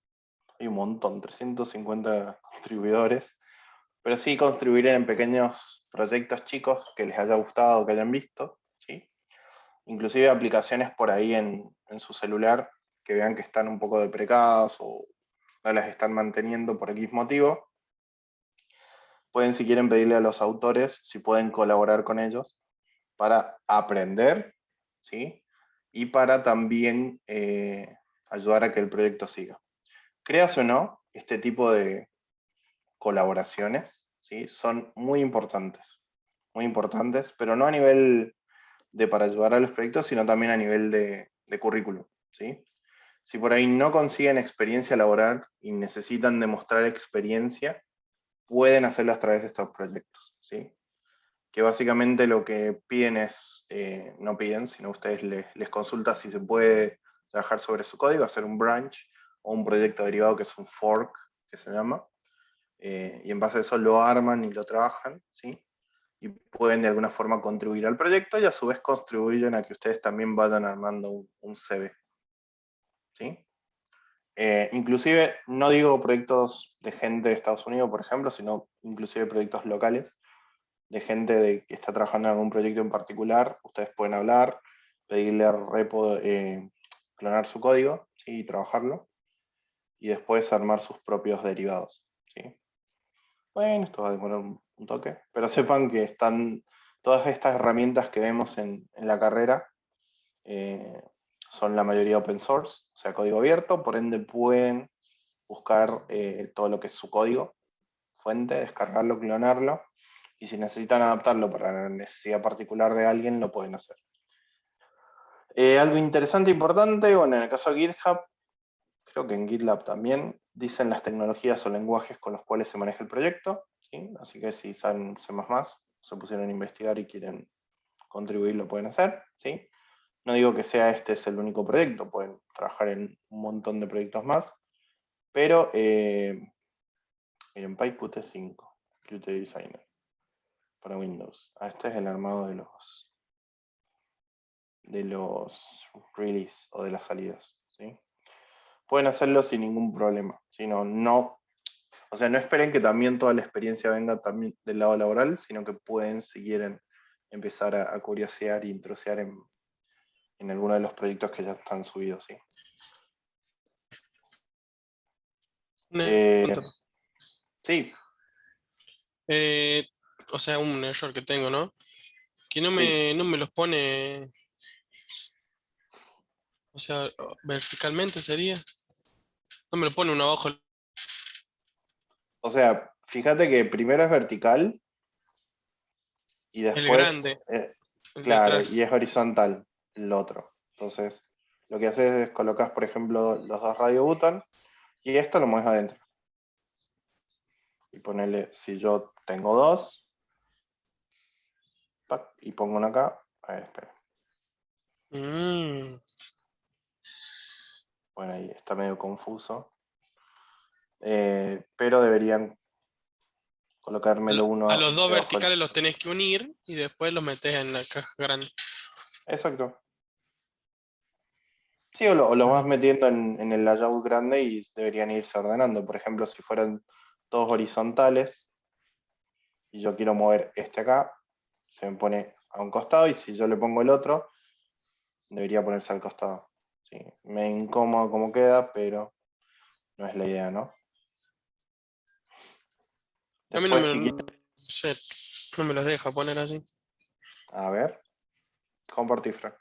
hay un montón, 350 contribuidores, pero sí contribuir en pequeños proyectos chicos que les haya gustado, que hayan visto, ¿sí? Inclusive aplicaciones por ahí en su celular que vean que están un poco deprecadas o no las están manteniendo por X motivo. Pueden, si quieren, pedirle a los autores si pueden colaborar con ellos para aprender, ¿sí? Y para también ayudar a que el proyecto siga. Creas o no, este tipo de colaboraciones, ¿sí? Son muy importantes, pero no a nivel de para ayudar a los proyectos, sino también a nivel de currículum, ¿sí? Si por ahí no consiguen experiencia laboral y necesitan demostrar experiencia, pueden hacerlo a través de estos proyectos, ¿sí? Que básicamente lo que piden es, no piden, sino ustedes les consultan si se puede trabajar sobre su código, hacer un branch o un proyecto derivado que es un fork, que se llama, y en base a eso lo arman y lo trabajan, ¿sí? Y pueden de alguna forma contribuir al proyecto y a su vez contribuyen a que ustedes también vayan armando un CV. ¿Sí? Inclusive, no digo proyectos de gente de Estados Unidos, por ejemplo, sino inclusive proyectos locales, de gente que está trabajando en algún proyecto en particular. Ustedes pueden hablar, pedirle al repo, clonar su código, ¿sí? Y trabajarlo, y después armar sus propios derivados. ¿Sí? Bueno, esto va a demorar un toque, pero sepan que están todas estas herramientas que vemos en la carrera, son la mayoría open source, o sea, código abierto, por ende pueden buscar todo lo que es su código fuente, descargarlo, clonarlo, y si necesitan adaptarlo para la necesidad particular de alguien, lo pueden hacer. Algo interesante e importante, bueno, en el caso de GitHub, creo que en GitLab también, dicen las tecnologías o lenguajes con los cuales se maneja el proyecto, ¿sí? Así que si saben C++, se pusieron a investigar y quieren contribuir, lo pueden hacer, ¿sí? No digo que sea este es el único proyecto, pueden trabajar en un montón de proyectos más, pero miren, PyQt5, Qt Designer para Windows. Este es el armado de los release o de las salidas, ¿sí? Pueden hacerlo sin ningún problema, ¿sí? O sea, no esperen que también toda la experiencia venga también del lado laboral, sino que pueden, si quieren, empezar a curiosear y introsear en alguno de los proyectos que ya están subidos, ¿sí? Una Eh, pregunta. Sí, O sea, un error que tengo, ¿no? Que no sí. no me los pone, o sea, verticalmente sería. No me lo pone uno abajo. O sea, fíjate que primero es vertical y El después, grande, el de claro, y atrás. es horizontal el otro. Entonces, lo que haces es colocas, por ejemplo, los dos radio button y esto lo mueves adentro. Y ponerle, si yo tengo dos, pac, y pongo uno acá. A ver, espera. Mm. Bueno, ahí está medio confuso. Pero deberían colocármelo uno A los dos debajo del... verticales los tenés que unir y después los metes en la caja grande. Exacto. Sí, o lo vas metiendo en el layout grande y deberían irse ordenando. Por ejemplo, si fueran todos horizontales y yo quiero mover este acá, se me pone a un costado y si yo le pongo el otro, debería ponerse al costado. Sí, me incómodo como queda, pero no es la idea, ¿no? A mí no Después, me, si no quieres, sé, no me los deja poner así. a ver, compartir, Frank.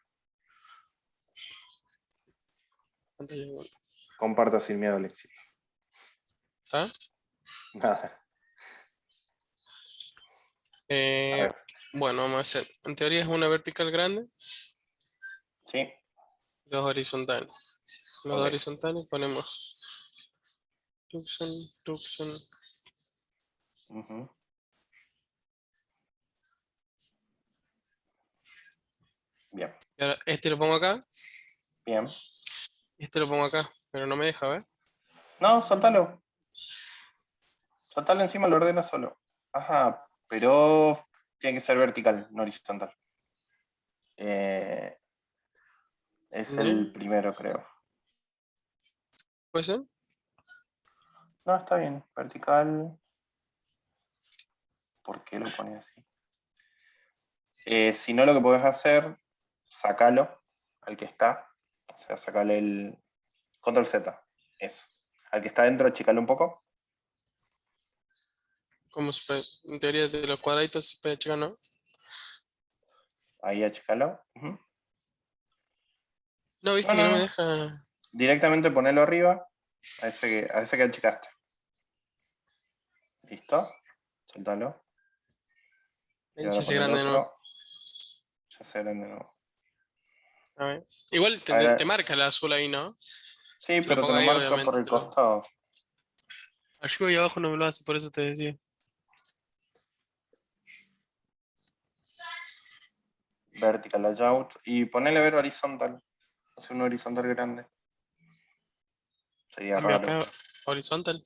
Comparta sin miedo al éxito. ¿Ah? Nada. A Eh, ver, bueno, vamos a hacer. En teoría es una vertical grande, sí, dos horizontales. Los dos ok. horizontales ponemos Tucson, Tucson. Ujú. Bien, Y ahora este lo pongo acá, bien. este lo pongo acá, pero no me deja ver. No, soltalo. Soltalo encima, lo ordena solo. Ajá, pero tiene que ser vertical, no horizontal. Eh, es el ¿Eh? primero, creo. ¿Puede ser? No, está bien. Vertical. ¿Por qué lo pone así? Si no, lo que podés hacer, sacalo al que está. O sea, sacale el control Z. Eso. Al que está adentro, achicalo un poco. ¿Cómo se puede? En teoría de los cuadraditos se puede checar, ¿no? Ahí, achicalo. Ujú. No, No, viste que no, no me no. deja. Directamente ponelo arriba. A ese que achicaste. ¿Listo? Soltalo. Y Se ahora hace pon el grande de nuevo. otro. Ya se grande de nuevo. A ver. Igual A te ver, marca el azul ahí, ¿no? sí, Si lo pero te pongo lo ahí, marca por obviamente. el costado. Arriba y abajo no me lo hace, por eso te decía. Vertical layout. Y ponele a ver horizontal. Hace un horizontal grande. Sería Cambio raro. acá, horizontal.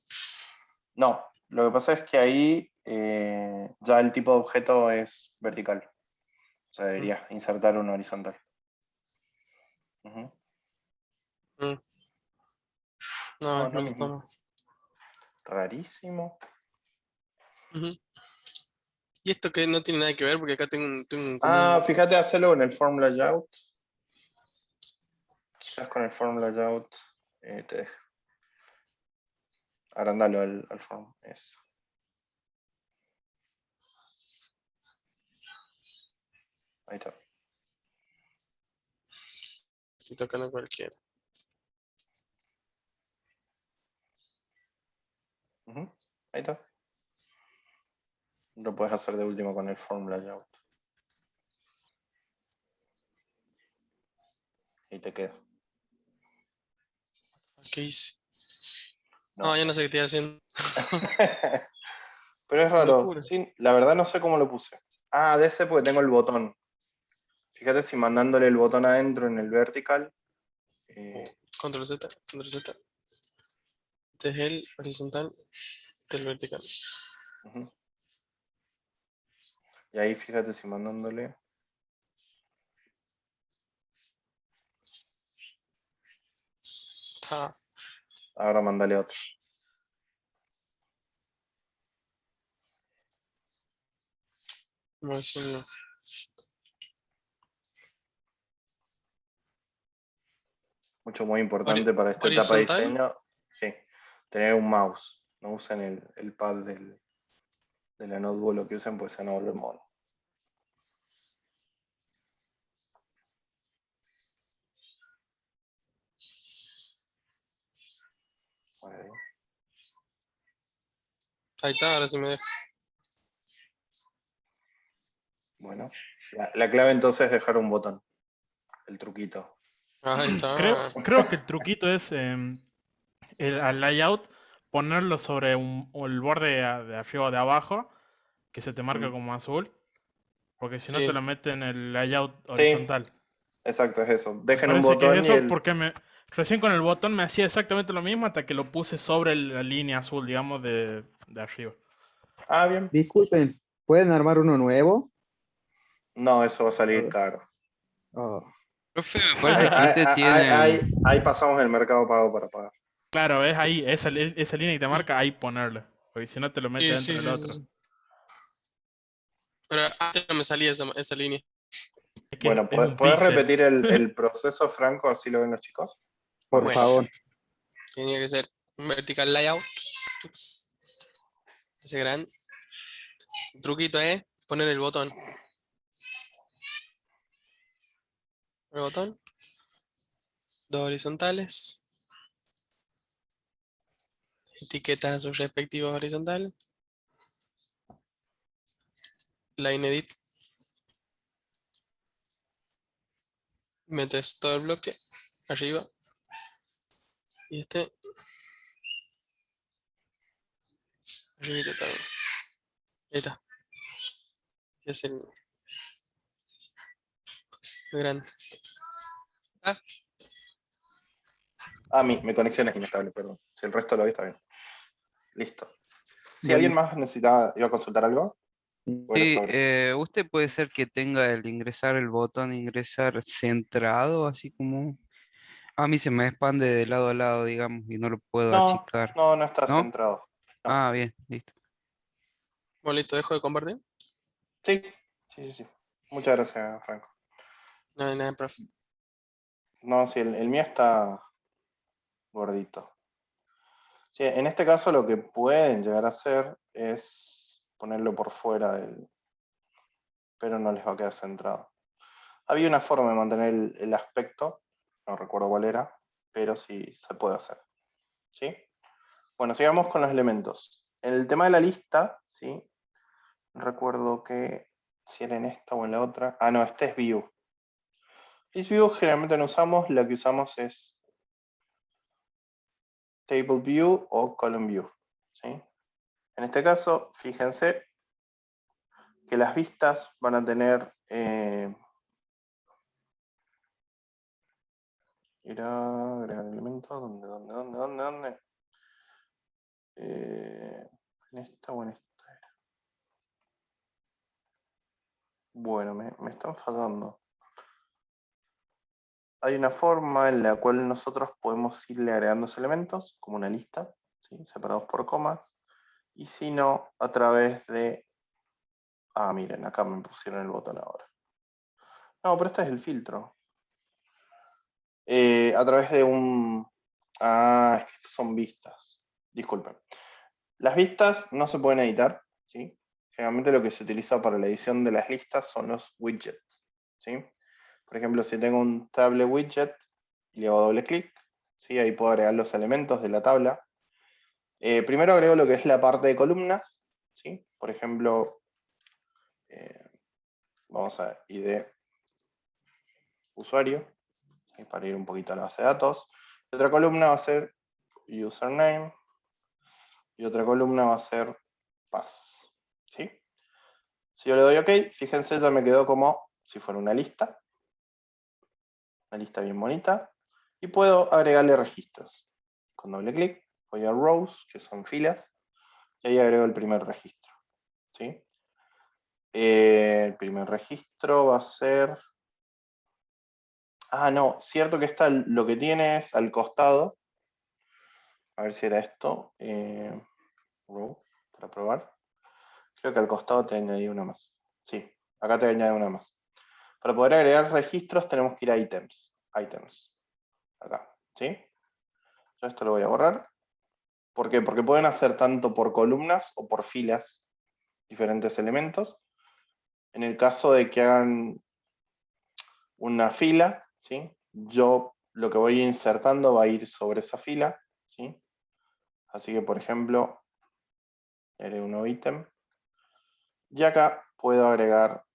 No, lo que pasa es que ahí ya el tipo de objeto es vertical. O sea, deberías insertar un horizontal. Ujú. Mm. No, No, es lo no lo mismo. tomo. Rarísimo. Ujú. Y esto que no tiene nada que ver porque acá como Ah, un. fíjate, hacerlo en el form layout. Quizás con el form layout te deja. Agrandalo al form. Eso. Ahí está. Estoy tocando cualquiera. Ujú. Ahí está. Lo puedes hacer de último con el form layout. Y te queda. ¿Qué hice? No Ya sé. no sé qué estoy haciendo. Pero es Qué raro. locura. Sí, la verdad no sé cómo lo puse. Ah, de ese porque tengo el botón. Fíjate si mandándole el botón adentro en el vertical. Control Z, Control Z. Este es el horizontal del vertical. Ujú. Y ahí fíjate si mandándole. Ah, Ahora mandale otro. no, eso no. Mucho muy importante para esta etapa de Horizontal. diseño. Sí, tener un mouse. No usen el pad de la notebook, lo que usen, pues se van a volver mono. Ahí. Ahí está, ahora sí me deja. Bueno, la clave entonces es dejar un botón. El truquito. Ahí está. Creo que el truquito es al layout ponerlo sobre o el borde de arriba o de abajo, que se te marca como azul, porque si no Sí. te lo mete en el layout Sí, horizontal. exacto, es eso. Me Dejen un parece que botón es y eso porque recién con el botón me hacía exactamente lo mismo hasta que lo puse sobre la línea azul, digamos, de arriba. Ah, bien. Disculpen, ¿pueden armar uno nuevo? No, eso va a salir caro. Oh, Profe, me parece que este tiene... Ahí pasamos el mercado pago para pagar. Claro, es ahí, esa línea que te marca, ahí ponerla. Porque si no te lo mete Sí, dentro sí, del sí, otro. sí. Pero antes no me salía esa línea. Es que Bueno, es un ¿podés píxel. repetir el proceso, Franco? Así lo ven los chicos. por Vamos. favor. Tenía que ser un vertical layout. Ese gran. El truquito es poner el botón. El botón. Dos horizontales. Etiquetas a sus respectivos horizontales. Line edit. Metes todo el bloque arriba. Y este. Arriba también. Ahí está. Es el grande. Ah, mi conexión es inestable, perdón. Si el resto lo vi, está bien. Listo. Si Bueno. alguien más iba a consultar algo. ¿O era Sí, sobre? usted puede ser que tenga el botón ingresar centrado, así como... A mí se me expande de lado a lado, digamos, y no lo puedo No, achicar. no está ¿No? centrado. No. Ah, bien, listo. Bueno, listo, dejo de compartir. Sí. Muchas gracias, Franco. No hay nada, profe. No, sí, el mío está gordito. Sí, en este caso lo que pueden llegar a hacer es ponerlo por fuera pero no les va a quedar centrado. Había una forma de mantener el aspecto, no recuerdo cuál era, pero sí se puede hacer. ¿Sí? Bueno, sigamos con los elementos. En el tema de la lista, ¿sí? Recuerdo que si era en esta o en la otra. Ah, no, este es view. List view generalmente no usamos, la que usamos es table view o column view. ¿Sí? En este caso, fíjense que las vistas van a tener agregar elementos, ¿dónde? En esta o en esta. Bueno, me están fallando. Hay una forma en la cual nosotros podemos irle agregando esos elementos, como una lista, ¿sí? Separados por comas, y si no, a través de... Ah, miren, acá me pusieron el botón ahora. No, pero este es el filtro. A través de un... Ah, es que estos son vistas. Disculpen. Las vistas no se pueden editar, ¿sí? Generalmente lo que se utiliza para la edición de las listas son los widgets, ¿sí? Por ejemplo, si tengo un table widget y le hago doble clic, ¿sí? Ahí puedo agregar los elementos de la tabla. Primero agrego lo que es la parte de columnas, ¿sí? Por ejemplo, vamos a ID usuario, ¿sí? Para ir un poquito a la base de datos. Y otra columna va a ser username y otra columna va a ser pass, ¿sí? Si yo le doy OK, fíjense, ya me quedó como si fuera una lista bien bonita, y puedo agregarle registros. Con doble clic voy a rows, que son filas, y ahí agrego el primer registro. ¿Sí? El primer registro va a ser... Ah, no, cierto que esta lo que tiene es al costado, a ver si era esto, row, para probar. Creo que al costado te añadí una más. Sí, acá te añade una más. Para poder agregar registros tenemos que ir a items, acá, ¿sí? Yo esto lo voy a borrar. ¿Por qué? Porque pueden hacer tanto por columnas o por filas diferentes elementos. En el caso de que hagan una fila, ¿sí? Yo lo que voy insertando va a ir sobre esa fila, ¿sí? Así que, por ejemplo, haré un nuevo ítem. Y acá puedo agregar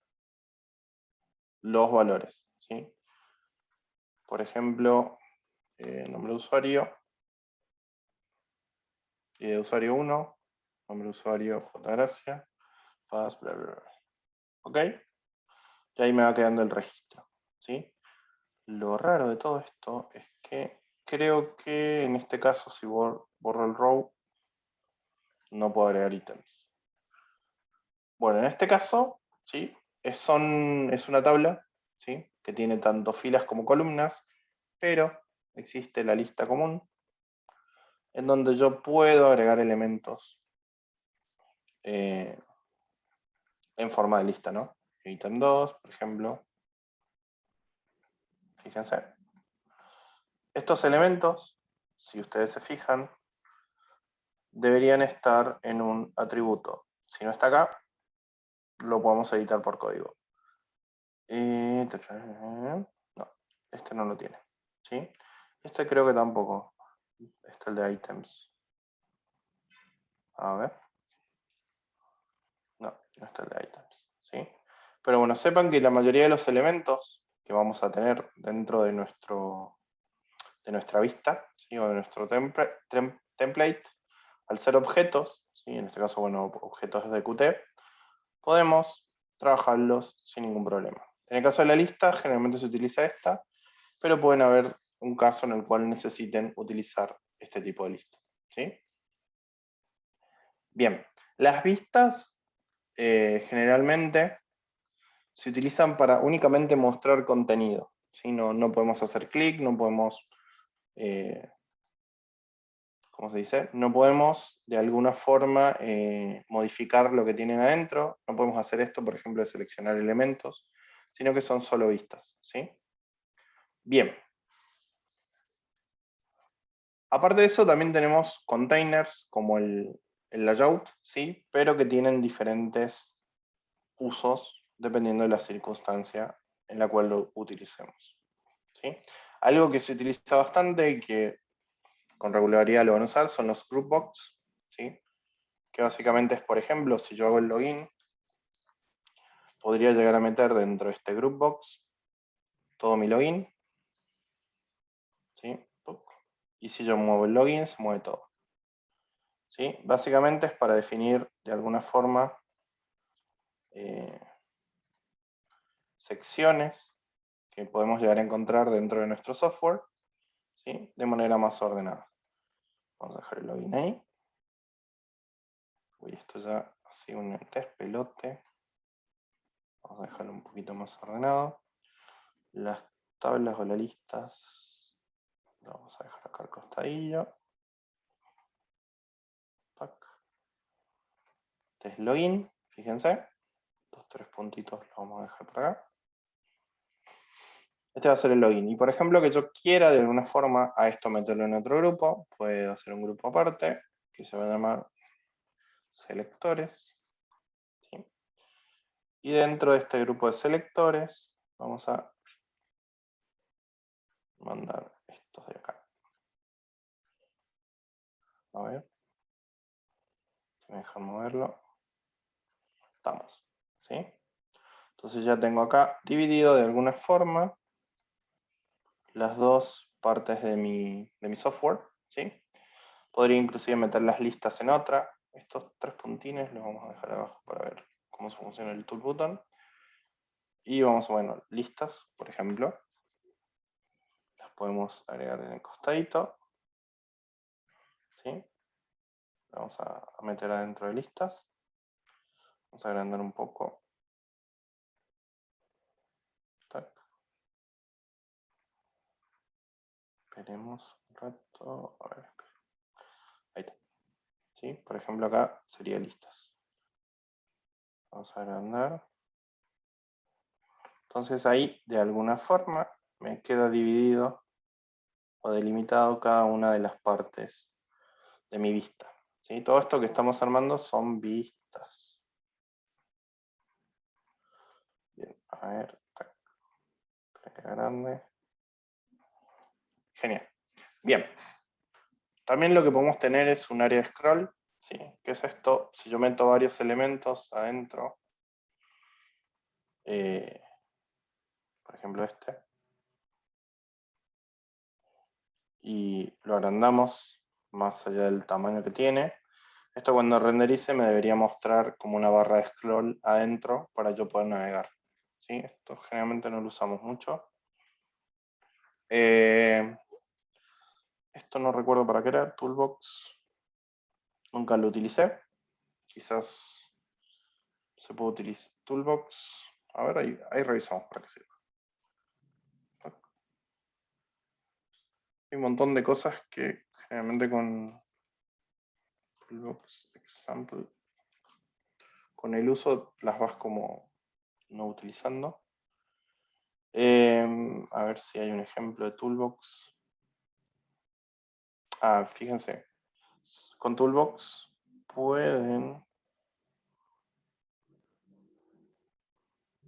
los valores, ¿sí? Por ejemplo, nombre de usuario, y de usuario 1, nombre de usuario jgracia, pass, bla, bla, bla. ¿Ok? Y ahí me va quedando el registro, ¿sí? Lo raro de todo esto es que creo que en este caso, si borro el row, no puedo agregar ítems. Bueno, en este caso, ¿sí? Es una tabla, ¿sí? Que tiene tanto filas como columnas, pero existe la lista común, en donde yo puedo agregar elementos en forma de lista, ¿no? Ítem 2, por ejemplo. Fíjense. Estos elementos, si ustedes se fijan, deberían estar en un atributo. Si no está acá, lo podemos editar por código. No, este no lo tiene, ¿sí? Este creo que tampoco. Este es el de items. A ver. No, no está el de items, ¿sí? Pero bueno, sepan que la mayoría de los elementos que vamos a tener dentro de nuestra vista, ¿sí? O de nuestro template, al ser objetos, ¿sí? En este caso, bueno, objetos de Qt, podemos trabajarlos sin ningún problema. En el caso de la lista, generalmente se utiliza esta, pero pueden haber un caso en el cual necesiten utilizar este tipo de lista, ¿sí? Bien, las vistas generalmente se utilizan para únicamente mostrar contenido, ¿sí? No podemos hacer clic, no podemos, ¿cómo se dice? No podemos de alguna forma modificar lo que tienen adentro, no podemos hacer esto, por ejemplo, de seleccionar elementos, sino que son solo vistas, ¿sí? Bien. Aparte de eso, también tenemos containers como el layout, ¿sí? Pero que tienen diferentes usos dependiendo de la circunstancia en la cual lo utilicemos, ¿sí? Algo que se utiliza bastante y que con regularidad lo van a usar son los groupbox, ¿sí? Que básicamente es, por ejemplo, si yo hago el login, podría llegar a meter dentro de este groupbox todo mi login, ¿sí? Y si yo muevo el login, se mueve todo, ¿sí? Básicamente es para definir de alguna forma secciones que podemos llegar a encontrar dentro de nuestro software, ¿sí? De manera más ordenada. Vamos a dejar el login ahí. Uy, esto ya ha sido un despelote. Vamos a dejarlo un poquito más ordenado. Las tablas o las listas, lo vamos a dejar acá al costadillo. Este es login, fíjense. Estos 3 puntitos los vamos a dejar por acá. Este va a ser el login. Y por ejemplo, que yo quiera de alguna forma a esto meterlo en otro grupo, puedo hacer un grupo aparte, que se va a llamar selectores. ¿Sí? Y dentro de este grupo de selectores, vamos a mandar estos de acá. A ver. Si me dejan moverlo. Estamos. ¿Sí? Entonces ya tengo acá dividido de alguna forma las dos partes de mi software, ¿sí? Podría inclusive meter las listas en otra. Estos 3 puntines los vamos a dejar abajo para ver cómo funciona el tool button. Y vamos a, bueno, listas, por ejemplo. Las podemos agregar en el costadito, ¿sí? Vamos a meter adentro de listas. Vamos a agrandar un poco. Tac. Esperemos un rato. A ver, ahí está. ¿Sí? Por ejemplo, acá sería listas. Vamos a agrandar. Entonces ahí, de alguna forma, me queda dividido o delimitado cada una de las partes de mi vista. ¿Sí? Todo esto que estamos armando son vistas. Bien, a ver. Grande. Genial. Bien. También lo que podemos tener es un área de scroll. ¿Sí? ¿Qué es esto? Si yo meto varios elementos adentro, por ejemplo este, y lo agrandamos más allá del tamaño que tiene, esto cuando renderice me debería mostrar como una barra de scroll adentro para yo poder navegar. ¿Sí? Esto generalmente no lo usamos mucho. Esto no recuerdo para qué era, Toolbox. Nunca lo utilicé. Quizás se puede utilizar. Toolbox. A ver, ahí revisamos para qué sirve. Hay un montón de cosas que generalmente con Toolbox Example, con el uso las vas como no utilizando. A ver si hay un ejemplo de Toolbox. Ah, fíjense. Con Toolbox pueden...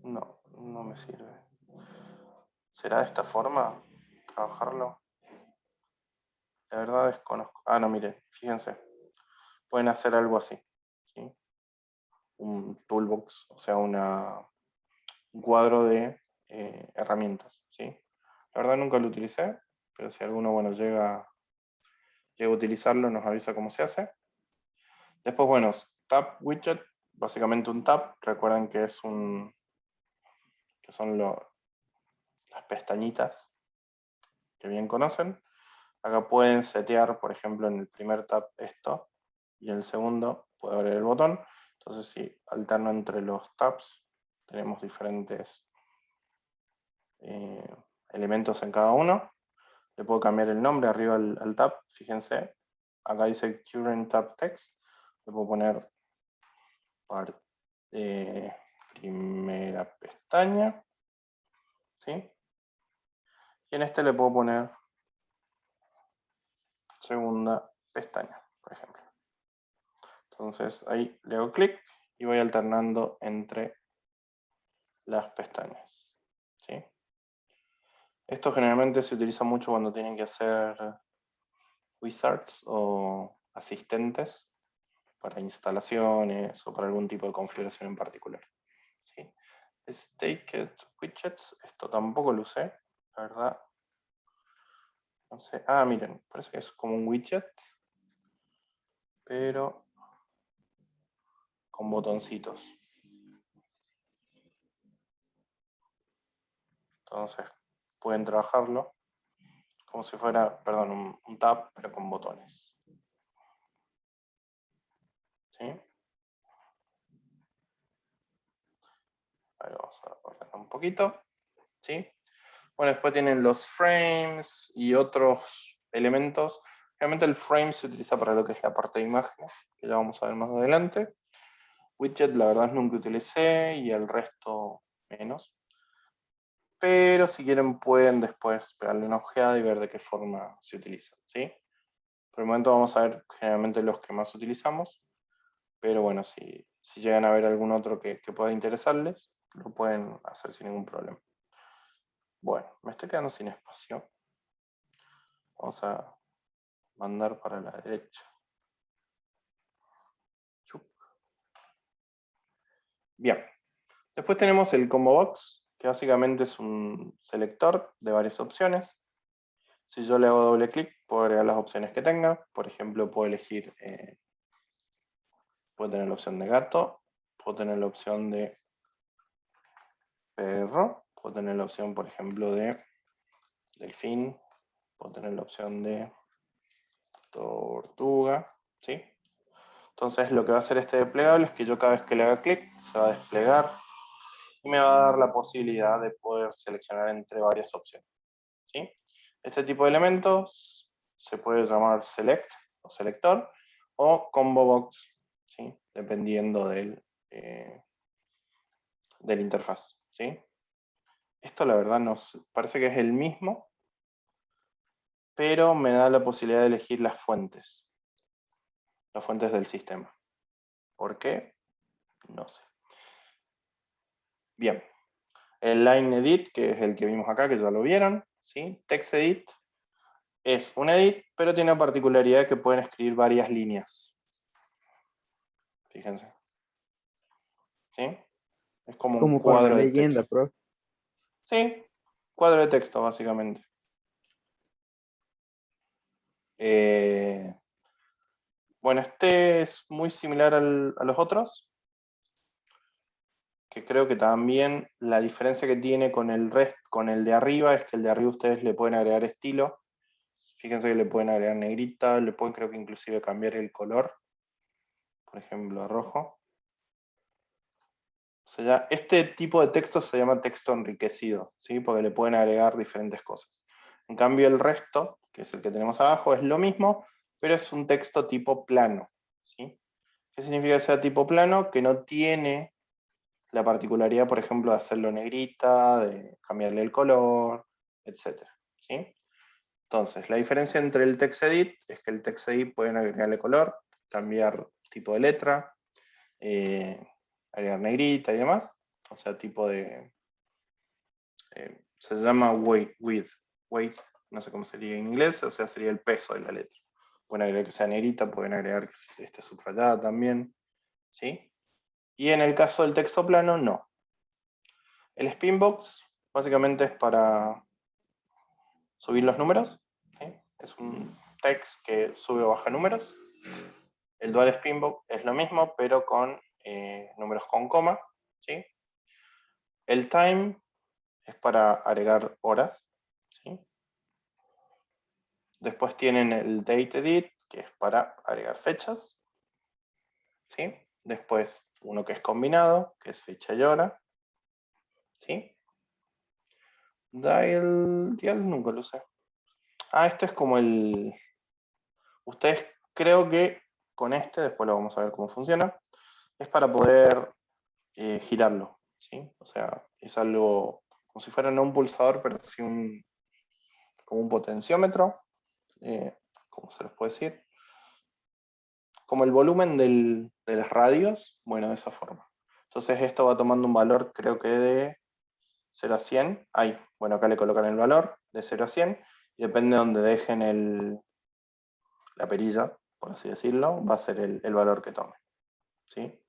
No, no me sirve. ¿Será de esta forma trabajarlo? La verdad desconozco. Ah, no, mire, fíjense. Pueden hacer algo así. ¿Sí? Un toolbox, o sea, un cuadro de herramientas. ¿Sí? La verdad nunca lo utilicé, pero si alguno bueno, llega a utilizarlo, nos avisa cómo se hace. Después, bueno, tab widget, básicamente un tab. Recuerden que es que son las pestañitas que bien conocen. Acá pueden setear, por ejemplo, en el primer tab esto, y en el segundo puedo abrir el botón. Entonces, si alterno entre los tabs, tenemos diferentes elementos en cada uno. Le puedo cambiar el nombre arriba al tab, fíjense. Acá dice Current Tab Text. Le puedo poner primera pestaña. ¿Sí? Y en este le puedo poner segunda pestaña, por ejemplo. Entonces ahí le hago clic y voy alternando entre las pestañas. ¿Sí? Esto generalmente se utiliza mucho cuando tienen que hacer wizards o asistentes para instalaciones o para algún tipo de configuración en particular. ¿Sí? Staked widgets, esto tampoco lo usé, la verdad. No sé. Ah, miren, parece que es como un widget, pero con botoncitos. Entonces, pueden trabajarlo como si fuera, perdón, un tab, pero con botones. ¿Sí? Ahí vamos a ordenar un poquito. ¿Sí? Bueno, después tienen los frames y otros elementos. Realmente el frame se utiliza para lo que es la parte de imágenes, que ya vamos a ver más adelante. Widget, la verdad, nunca utilicé y el resto menos. Pero si quieren pueden después pegarle una ojeada y ver de qué forma se utilizan. ¿Sí? Por el momento vamos a ver generalmente los que más utilizamos. Pero bueno, si llegan a ver algún otro que pueda interesarles, lo pueden hacer sin ningún problema. Bueno, me estoy quedando sin espacio. Vamos a mandar para la derecha. Bien. Después tenemos el combo box, que básicamente es un selector de varias opciones. Si yo le hago doble clic, puedo agregar las opciones que tenga. Por ejemplo, puedo elegir, puedo tener la opción de gato, puedo tener la opción de perro, puedo tener la opción, por ejemplo, de delfín, puedo tener la opción de tortuga, ¿sí? Entonces lo que va a hacer este desplegable es que yo cada vez que le haga clic, se va a desplegar y me va a dar la posibilidad de poder seleccionar entre varias opciones, ¿sí? Este tipo de elementos se puede llamar select o selector o combo box, ¿sí? Dependiendo de la interfaz, ¿sí? Esto la verdad no sé, parece que es el mismo, pero me da la posibilidad de elegir las fuentes. las fuentes del sistema. ¿Por qué? No sé. Bien. El line edit, que es el que vimos acá, que ya lo vieron, ¿sí? Text edit es un edit, pero tiene la particularidad que pueden escribir varias líneas. Fíjense. ¿Sí? Es como un Como para cuadro la de leyenda, texto. profe. Sí, cuadro de texto, básicamente. Bueno, este es muy similar a los otros, que creo que también la diferencia que tiene con el de arriba es que el de arriba ustedes le pueden agregar estilo. Fíjense que le pueden agregar negrita, le pueden creo que inclusive cambiar el color, por ejemplo a rojo. O sea, este tipo de texto se llama texto enriquecido, ¿sí? Porque le pueden agregar diferentes cosas. En cambio el resto, que es el que tenemos abajo, es lo mismo, pero es un texto tipo plano, ¿sí? ¿Qué significa que sea tipo plano? Que no tiene la particularidad, por ejemplo, de hacerlo negrita, de cambiarle el color, etc. ¿Sí? Entonces, la diferencia entre el text edit es que el text edit pueden agregarle color, cambiar tipo de letra, agregar negrita y demás. O sea, tipo de... se llama weight, no sé cómo sería en inglés, o sea, sería el peso de la letra. Pueden agregar que sea negrita, pueden agregar que esté subrayada también, ¿sí? Y en el caso del texto plano, no. El spinbox básicamente es para subir los números, ¿sí? Es un text que sube o baja números. El dual spinbox es lo mismo, pero con números con coma, ¿sí? El time es para agregar horas, ¿sí? Después tienen el date edit, que es para agregar fechas, ¿sí? Después uno que es combinado, que es fecha y hora, ¿sí? Dial nunca lo usé. Ah, este es como el... Ustedes creo que con este, después lo vamos a ver cómo funciona, es para poder girarlo, ¿sí? O sea, es algo como si fuera no un pulsador, pero sí como un potenciómetro, ¿cómo se les puede decir? Como el volumen de las radios, bueno, de esa forma. Entonces esto va tomando un valor, creo que de 0 a 100. Ahí, bueno, acá le colocan el valor de 0 a 100, y depende de donde dejen la perilla, por así decirlo, va a ser el valor que tome, ¿sí?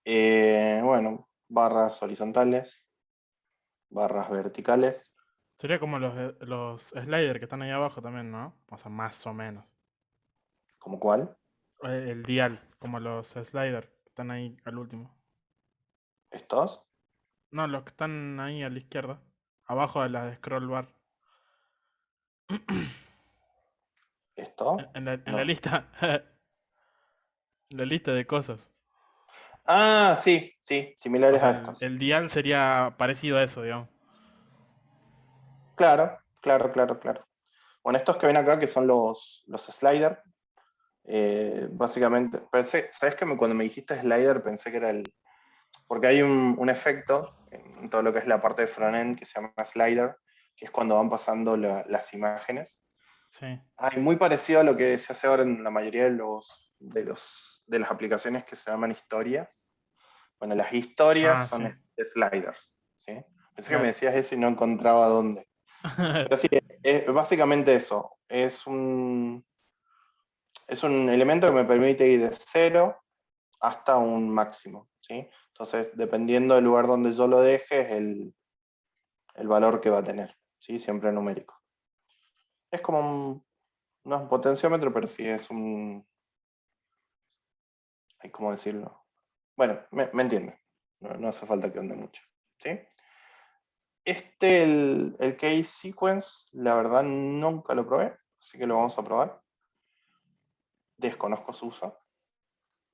Bueno, barras horizontales, barras verticales. Sería como los sliders que están ahí abajo también, ¿no? O sea, más o menos. ¿Como cuál? El dial, como los sliders que están ahí al último. ¿Estos? No, los que están ahí a la izquierda. Abajo de la de scroll bar. ¿Esto? En la No. lista. En la lista de cosas. Ah, sí, sí, O similares a sea, estos. el dial sería parecido a eso, digamos. Claro, claro, claro, claro. Bueno, estos que ven acá, que son los sliders, básicamente, pensé, ¿sabes que cuando me dijiste slider pensé que era porque hay un efecto en todo lo que es la parte de frontend que se llama slider, que es cuando van pasando las imágenes. Sí. Hay muy parecido a lo que se hace ahora en la mayoría de las aplicaciones que se llaman historias. Bueno, las historias Ah, son sí. sliders, ¿sí? Pensé que me Claro. decías eso y no encontraba dónde. Pero sí, es básicamente eso. Es un elemento que me permite ir de 0 hasta un máximo, ¿sí? Entonces, dependiendo del lugar donde yo lo deje, es el valor que va a tener, ¿sí? Siempre numérico. Es como no es un potenciómetro, pero sí es ¿cómo decirlo? Bueno, me entiende. No hace falta que ande mucho, ¿sí? El case sequence, la verdad nunca lo probé, así que lo vamos a probar. Desconozco su uso,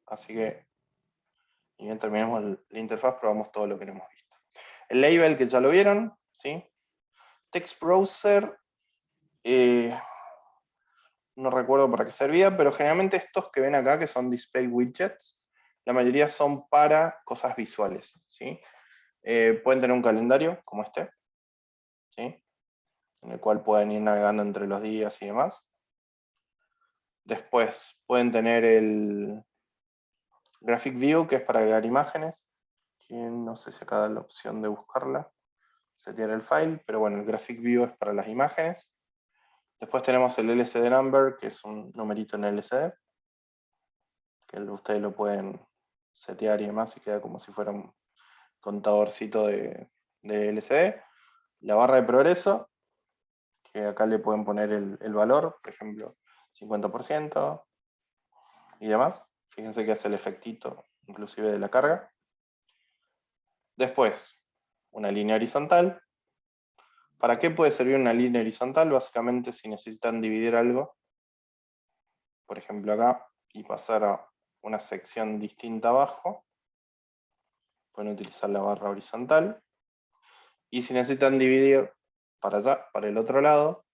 así que y bien terminemos la interfaz, probamos todo lo que no hemos visto. El label que ya lo vieron, ¿sí? Text browser, no recuerdo para qué servía, pero generalmente estos que ven acá, que son display widgets, la mayoría son para cosas visuales, ¿sí? Pueden tener un calendario como este, ¿sí? En el cual pueden ir navegando entre los días y demás. Después pueden tener el Graphic View, que es para agregar imágenes. Que no sé si acá da la opción de buscarla. Setear el file, pero bueno, el Graphic View es para las imágenes. Después tenemos el LCD Number, que es un numerito en LCD. Que ustedes lo pueden setear y demás y queda como si fuera un contadorcito de LCD. La barra de progreso, que acá le pueden poner el valor, por ejemplo, 50% y demás. Fíjense que hace el efectito inclusive de la carga. Después, una línea horizontal. ¿Para qué puede servir una línea horizontal? Básicamente si necesitan dividir algo, por ejemplo acá, y pasar a una sección distinta abajo, pueden utilizar la barra horizontal. Y si necesitan dividir para allá, para el otro lado,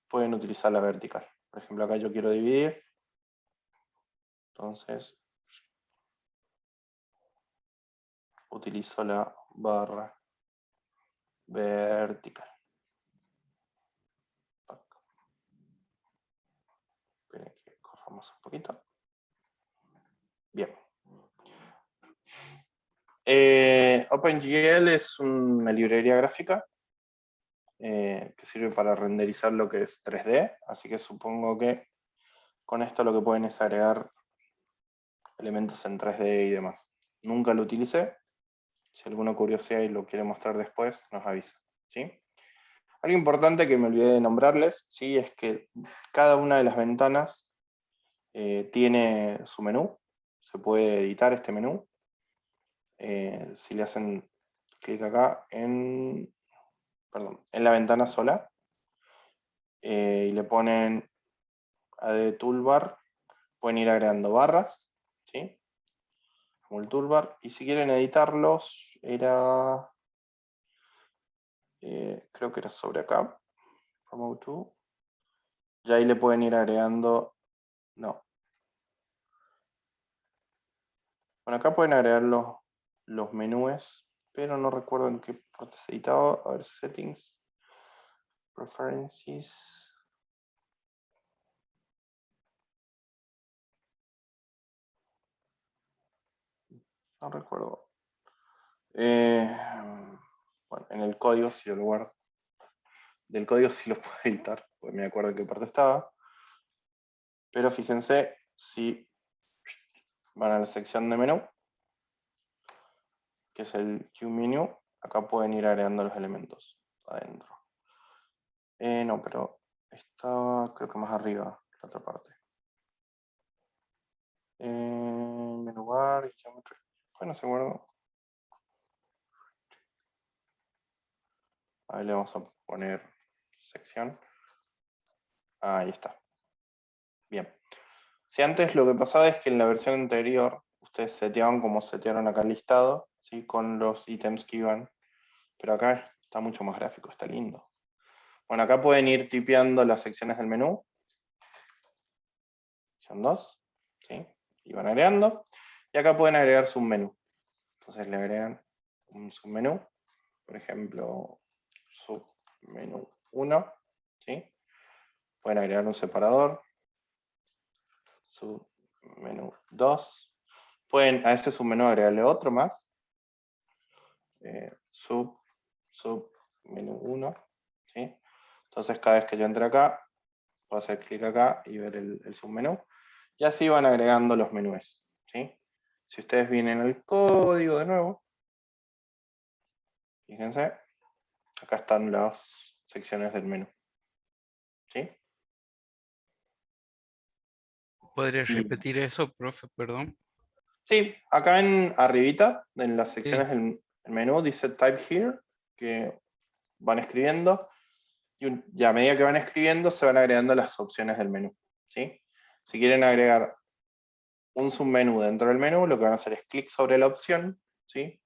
pueden utilizar la vertical. Por ejemplo, acá yo quiero dividir. Entonces, utilizo la barra vertical. Esperen que corramos un poquito. Bien. OpenGL es una librería gráfica que sirve para renderizar lo que es 3D, así que supongo que con esto lo que pueden es agregar elementos en 3D y demás. Nunca lo utilicé. Si alguno curiosidad y lo quiere mostrar después, nos avisa. ¿Sí? Algo importante que me olvidé de nombrarles, ¿sí? Es que cada una de las ventanas tiene su menú. Se puede editar este menú. Si le hacen clic acá en la ventana sola y le ponen Add Toolbar, pueden ir agregando barras, ¿sí? Como el toolbar, y si quieren editarlos, creo que era sobre acá, Promote to, y ahí le pueden ir agregando, no. Bueno, acá pueden agregar los menús, pero no recuerdo en qué parte se editaba. A ver, Settings, Preferences. No recuerdo. Bueno, en el código, si yo lo guardo. Del código sí lo puedo editar, porque me acuerdo en qué parte estaba. Pero fíjense, si van a la sección de menú, que es el QMenu, acá pueden ir agregando los elementos adentro. No, pero estaba creo que más arriba, la otra parte. Menú bar, geometry. Bueno, se guardó. Ahí le vamos a poner sección. Ahí está. Bien. Si antes lo que pasaba es que en la versión anterior ustedes seteaban como setearon acá el listado, ¿sí? Con los ítems que iban. Pero acá está mucho más gráfico, está lindo. Bueno, acá pueden ir tipeando las secciones del menú. Son 2, ¿sí? Y van agregando. Y acá pueden agregar submenú. Entonces le agregan un submenú. Por ejemplo, submenú 1, ¿sí? Pueden agregar un separador. Submenú 2. Pueden a ese submenú agregarle otro más. Submenú 1, ¿sí? Entonces cada vez que yo entre acá, puedo hacer clic acá y ver el submenú. Y así van agregando los menús, ¿sí? Si ustedes vienen al código de nuevo, fíjense, acá están las secciones del menú, ¿sí? ¿Podrías repetir eso, profe? Perdón. Sí, acá en arribita, en las secciones Sí. del menú, dice Type Here, que van escribiendo, y a medida que van escribiendo se van agregando las opciones del menú, ¿sí? Si quieren agregar un submenú dentro del menú, lo que van a hacer es clic sobre la opción, ¿sí?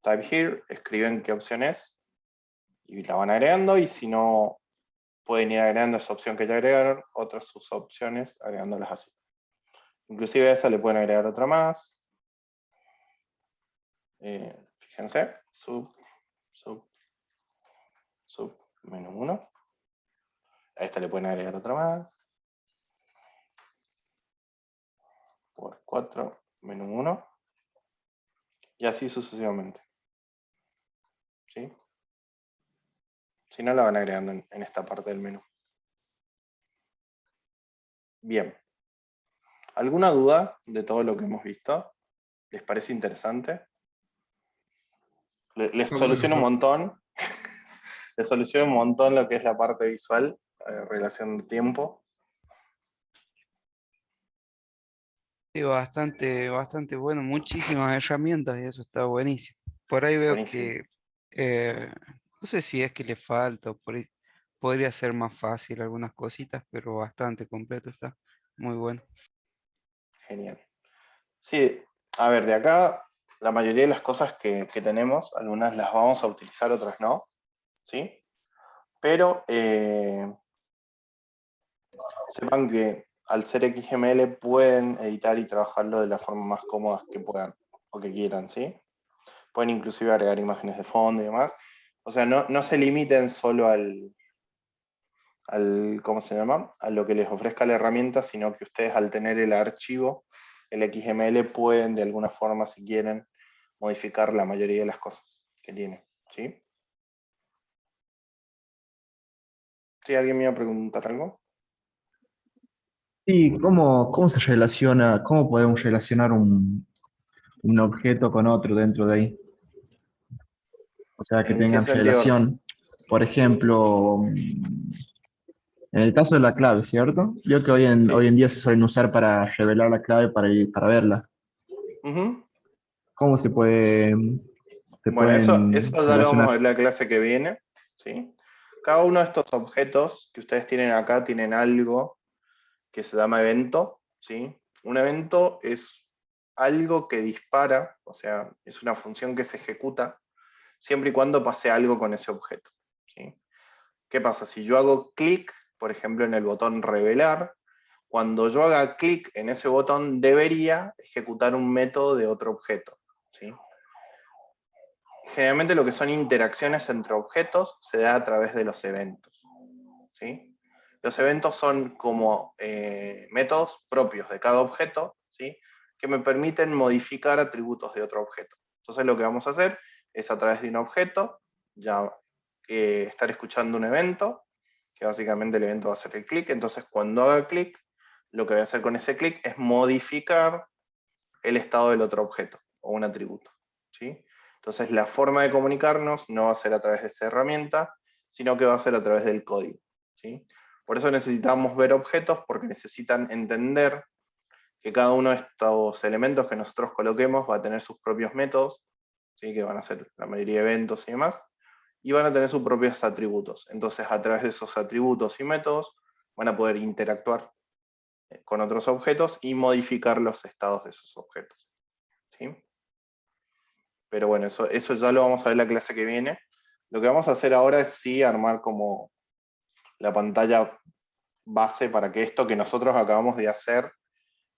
Type Here, escriben qué opción es, y la van agregando, y si no, pueden ir agregando esa opción que ya agregaron, otras sus opciones, agregándolas así. Inclusive a esa le pueden agregar otra más. Fíjense, menú 1. A esta le pueden agregar otra más. por 4 menos 1. Y así sucesivamente. ¿Sí? Si no, la van agregando en esta parte del menú. Bien. ¿Alguna duda de todo lo que hemos visto? ¿Les parece interesante? Les Está soluciona un bueno. montón. Les soluciona un montón lo que es la parte visual, relación de tiempo. Sí, bastante bueno, muchísimas herramientas y eso está buenísimo. Por ahí veo Buenísimo. que, no sé si es que le falta o por ahí podría ser más fácil algunas cositas, pero bastante completo está. Muy bueno. Genial. Sí, a ver, de acá la mayoría de las cosas que tenemos, algunas las vamos a utilizar, otras no. ¿Sí? Pero sepan que al ser XML pueden editar y trabajarlo de la forma más cómoda que puedan o que quieran, ¿sí? Pueden inclusive agregar imágenes de fondo y demás. O sea, no se limiten solo al, ¿cómo se llama? A lo que les ofrezca la herramienta, sino que ustedes al tener el archivo, el XML, pueden de alguna forma, si quieren, modificar la mayoría de las cosas que tiene, ¿sí? ¿Sí? ¿Alguien me iba a preguntar algo? Sí, ¿cómo se relaciona, cómo podemos relacionar un objeto con otro dentro de ahí? O sea, que ¿En qué tengan sentido? relación. Por ejemplo, en el caso de la clave, ¿cierto? Yo que hoy Sí. en día se suelen usar para revelar la clave para verla. Ujú. ¿Cómo se Bueno, eso pueden ya lo vamos a relacionar? ver en la clase que viene, ¿sí? Cada uno de estos objetos que ustedes tienen acá tienen algo que se llama evento, ¿sí? Un evento es algo que dispara, o sea, es una función que se ejecuta siempre y cuando pase algo con ese objeto, ¿sí? ¿Qué pasa? Si yo hago clic, por ejemplo, en el botón revelar, cuando yo haga clic en ese botón debería ejecutar un método de otro objeto, ¿sí? Generalmente lo que son interacciones entre objetos se da a través de los eventos, ¿sí? Los eventos son como métodos propios de cada objeto, ¿sí? Que me permiten modificar atributos de otro objeto. Entonces lo que vamos a hacer es a través de un objeto, ya estar escuchando un evento, que básicamente el evento va a ser el clic. Entonces cuando haga clic, lo que voy a hacer con ese clic es modificar el estado del otro objeto o un atributo, ¿sí? Entonces la forma de comunicarnos no va a ser a través de esta herramienta, sino que va a ser a través del código, ¿sí? Por eso necesitamos ver objetos, porque necesitan entender que cada uno de estos elementos que nosotros coloquemos va a tener sus propios métodos, ¿sí? Que van a ser la mayoría de eventos y demás, y van a tener sus propios atributos. Entonces a través de esos atributos y métodos van a poder interactuar con otros objetos y modificar los estados de esos objetos, ¿sí? Pero bueno, eso ya lo vamos a ver en la clase que viene. Lo que vamos a hacer ahora es sí armar como la pantalla base para que esto que nosotros acabamos de hacer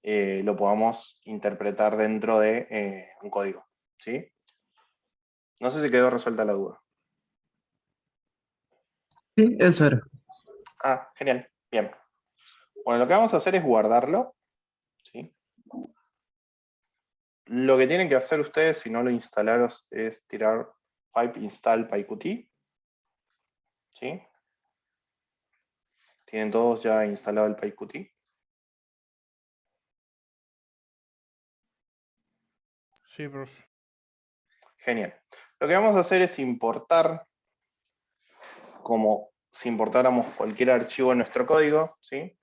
lo podamos interpretar dentro de un código, ¿sí? No sé si quedó resuelta la duda. Sí, eso era. Ah, genial, bien. Bueno, lo que vamos a hacer es guardarlo, ¿sí? Lo que tienen que hacer ustedes, si no lo instalaron, es tirar pipe install pyqt, ¿sí? ¿Tienen todos ya instalado el pyqt? Sí, profe. Genial. Lo que vamos a hacer es importar, como si importáramos cualquier archivo en nuestro código, ¿sí?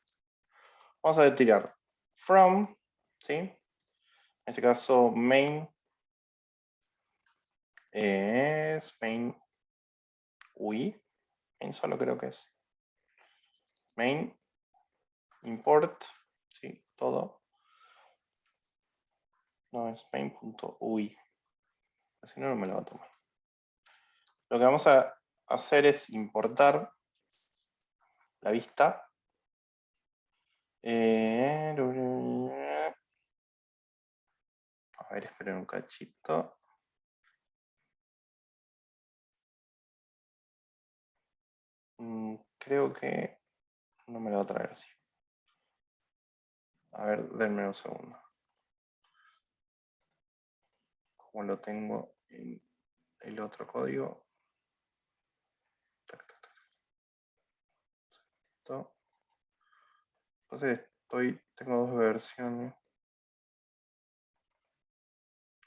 Vamos a tirar from, ¿sí? En este caso main es main UI, main solo creo que es. Main import, ¿sí? Todo. No, es main.ui. Si no, no me lo va a tomar. Lo que vamos a hacer es importar la vista. A ver, esperen un cachito. Creo que no me lo va a traer así. A ver, denme un segundo. como lo tengo en el otro código. Listo. Entonces tengo dos versiones.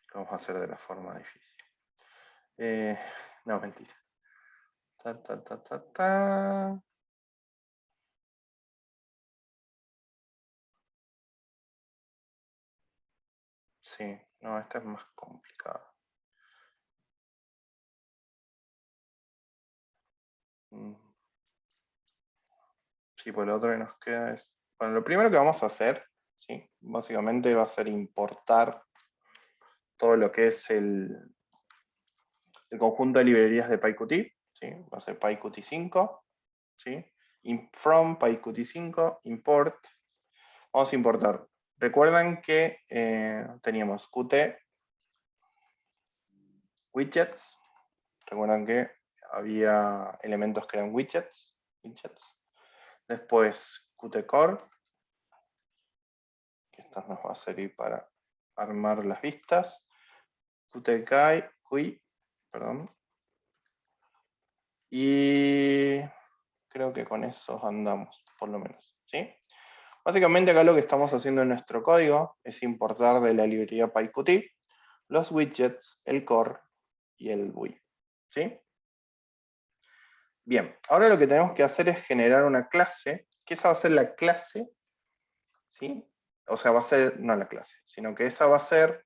Lo vamos a hacer de la forma difícil. No, mentira. Sí, no, esta es más complicada. Sí, pues lo otro que nos queda es... Bueno, lo primero que vamos a hacer, ¿sí? Básicamente va a ser importar todo lo que es el conjunto de librerías de PyQt, ¿sí? Va a ser PyQt5, ¿sí? From PyQt5, import. Vamos a importar. Recuerdan que teníamos Qt widgets. Recuerdan que había elementos que eran widgets. Después Qt core, que esto nos va a servir para armar las vistas. Qt GUI, perdón. Y creo que con eso andamos, por lo menos, ¿sí? Básicamente acá lo que estamos haciendo en nuestro código es importar de la librería PyQt los widgets, el core y el GUI, ¿sí? Bien, ahora lo que tenemos que hacer es generar una clase, que esa va a ser la clase, ¿sí? O sea, va a ser, no la clase, sino que esa va a ser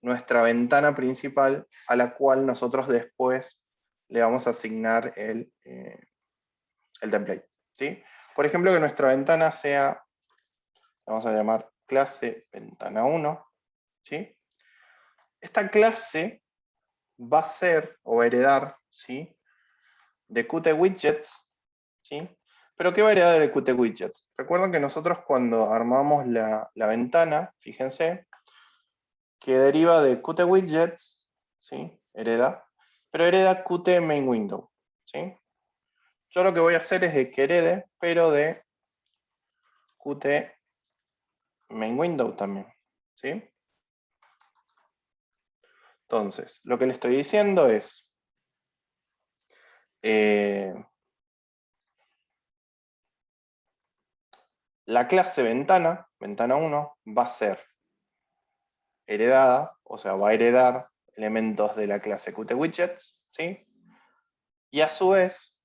nuestra ventana principal a la cual nosotros después le vamos a asignar el template, ¿sí? Por ejemplo, que nuestra ventana sea, vamos a llamar clase ventana 1, ¿sí? Esta clase va a ser, o va a heredar, ¿sí? De Qt widgets, ¿sí? ¿Pero qué va a heredar de Qt widgets? Recuerden que nosotros cuando armamos la ventana, fíjense, que deriva de Qt widgets, ¿sí? Hereda, pero hereda Qt main window, ¿sí? Yo lo que voy a hacer es de que herede, pero de Qt main window también, ¿sí? Entonces, lo que le estoy diciendo es la clase ventana, ventana 1, va a ser heredada, o sea, va a heredar elementos de la clase Qt widgets, ¿sí? Y a su vez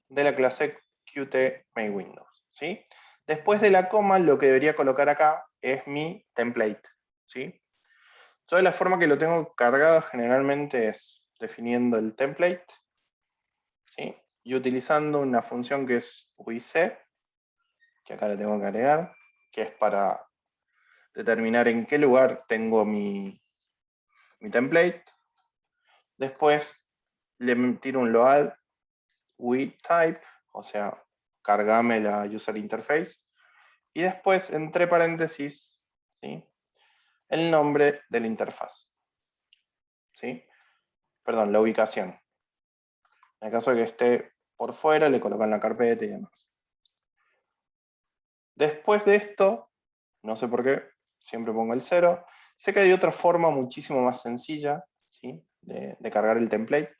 de la clase Qt main windows, ¿sí? Después de la coma, lo que debería colocar acá es mi template, ¿sí? Yo de la forma que lo tengo cargado generalmente es definiendo el template, ¿sí? Y utilizando una función que es uic, que acá le tengo que agregar, que es para determinar en qué lugar tengo mi template. Después le tiro un load type, o sea, cargame la user interface. Y después, entre paréntesis, ¿sí? El nombre de la interfaz, ¿sí? Perdón, la ubicación. En el caso de que esté por fuera, le colocan la carpeta y demás. Después de esto, no sé por qué, siempre pongo el 0. Sé que hay otra forma muchísimo más sencilla, ¿sí? de cargar el template,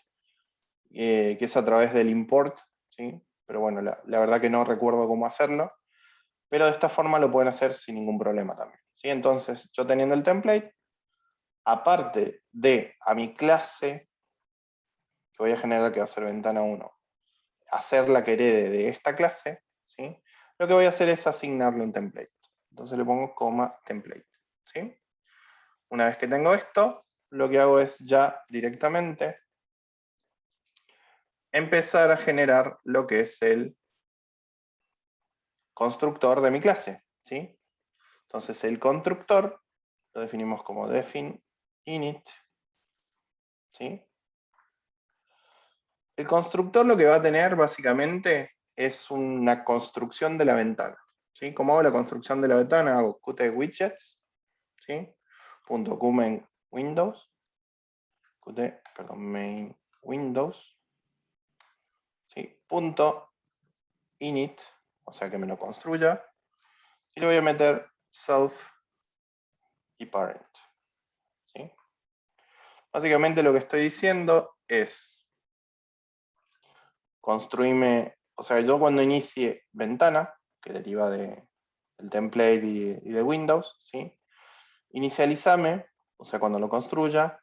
que es a través del import, ¿sí? Pero bueno, la verdad que no recuerdo cómo hacerlo. Pero de esta forma lo pueden hacer sin ningún problema también, ¿sí? Entonces, yo teniendo el template, aparte de a mi clase, que voy a generar que va a ser ventana 1, hacer la que herede de esta clase, ¿sí? Lo que voy a hacer es asignarle un template. Entonces le pongo coma template, ¿sí? Una vez que tengo esto, lo que hago es ya directamente empezar a generar lo que es el constructor de mi clase, ¿sí? Entonces el constructor lo definimos como define init, ¿sí? El constructor lo que va a tener básicamente es una construcción de la ventana, ¿sí? ¿Cómo hago la construcción de la ventana? Hago qt widgets, ¿sí? Punto qmain windows, main windows, ¿sí? Punto init, o sea que me lo construya, y le voy a meter self y parent, ¿sí? Básicamente lo que estoy diciendo es construirme, o sea, yo cuando inicie ventana, que deriva del template y de Windows, ¿sí? Inicializame, o sea, cuando lo construya,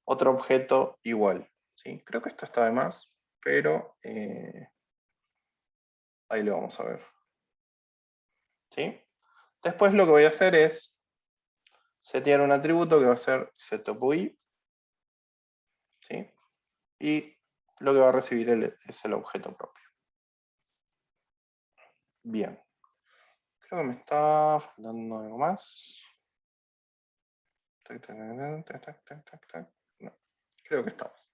otro objeto igual, ¿sí? Creo que esto está de más, pero ahí lo vamos a ver. ¿Sí? Después lo que voy a hacer es setear un atributo que va a ser setupUI, ¿sí? Y lo que va a recibir es el objeto propio. Bien. Creo que me está faltando algo más. No, creo que estamos.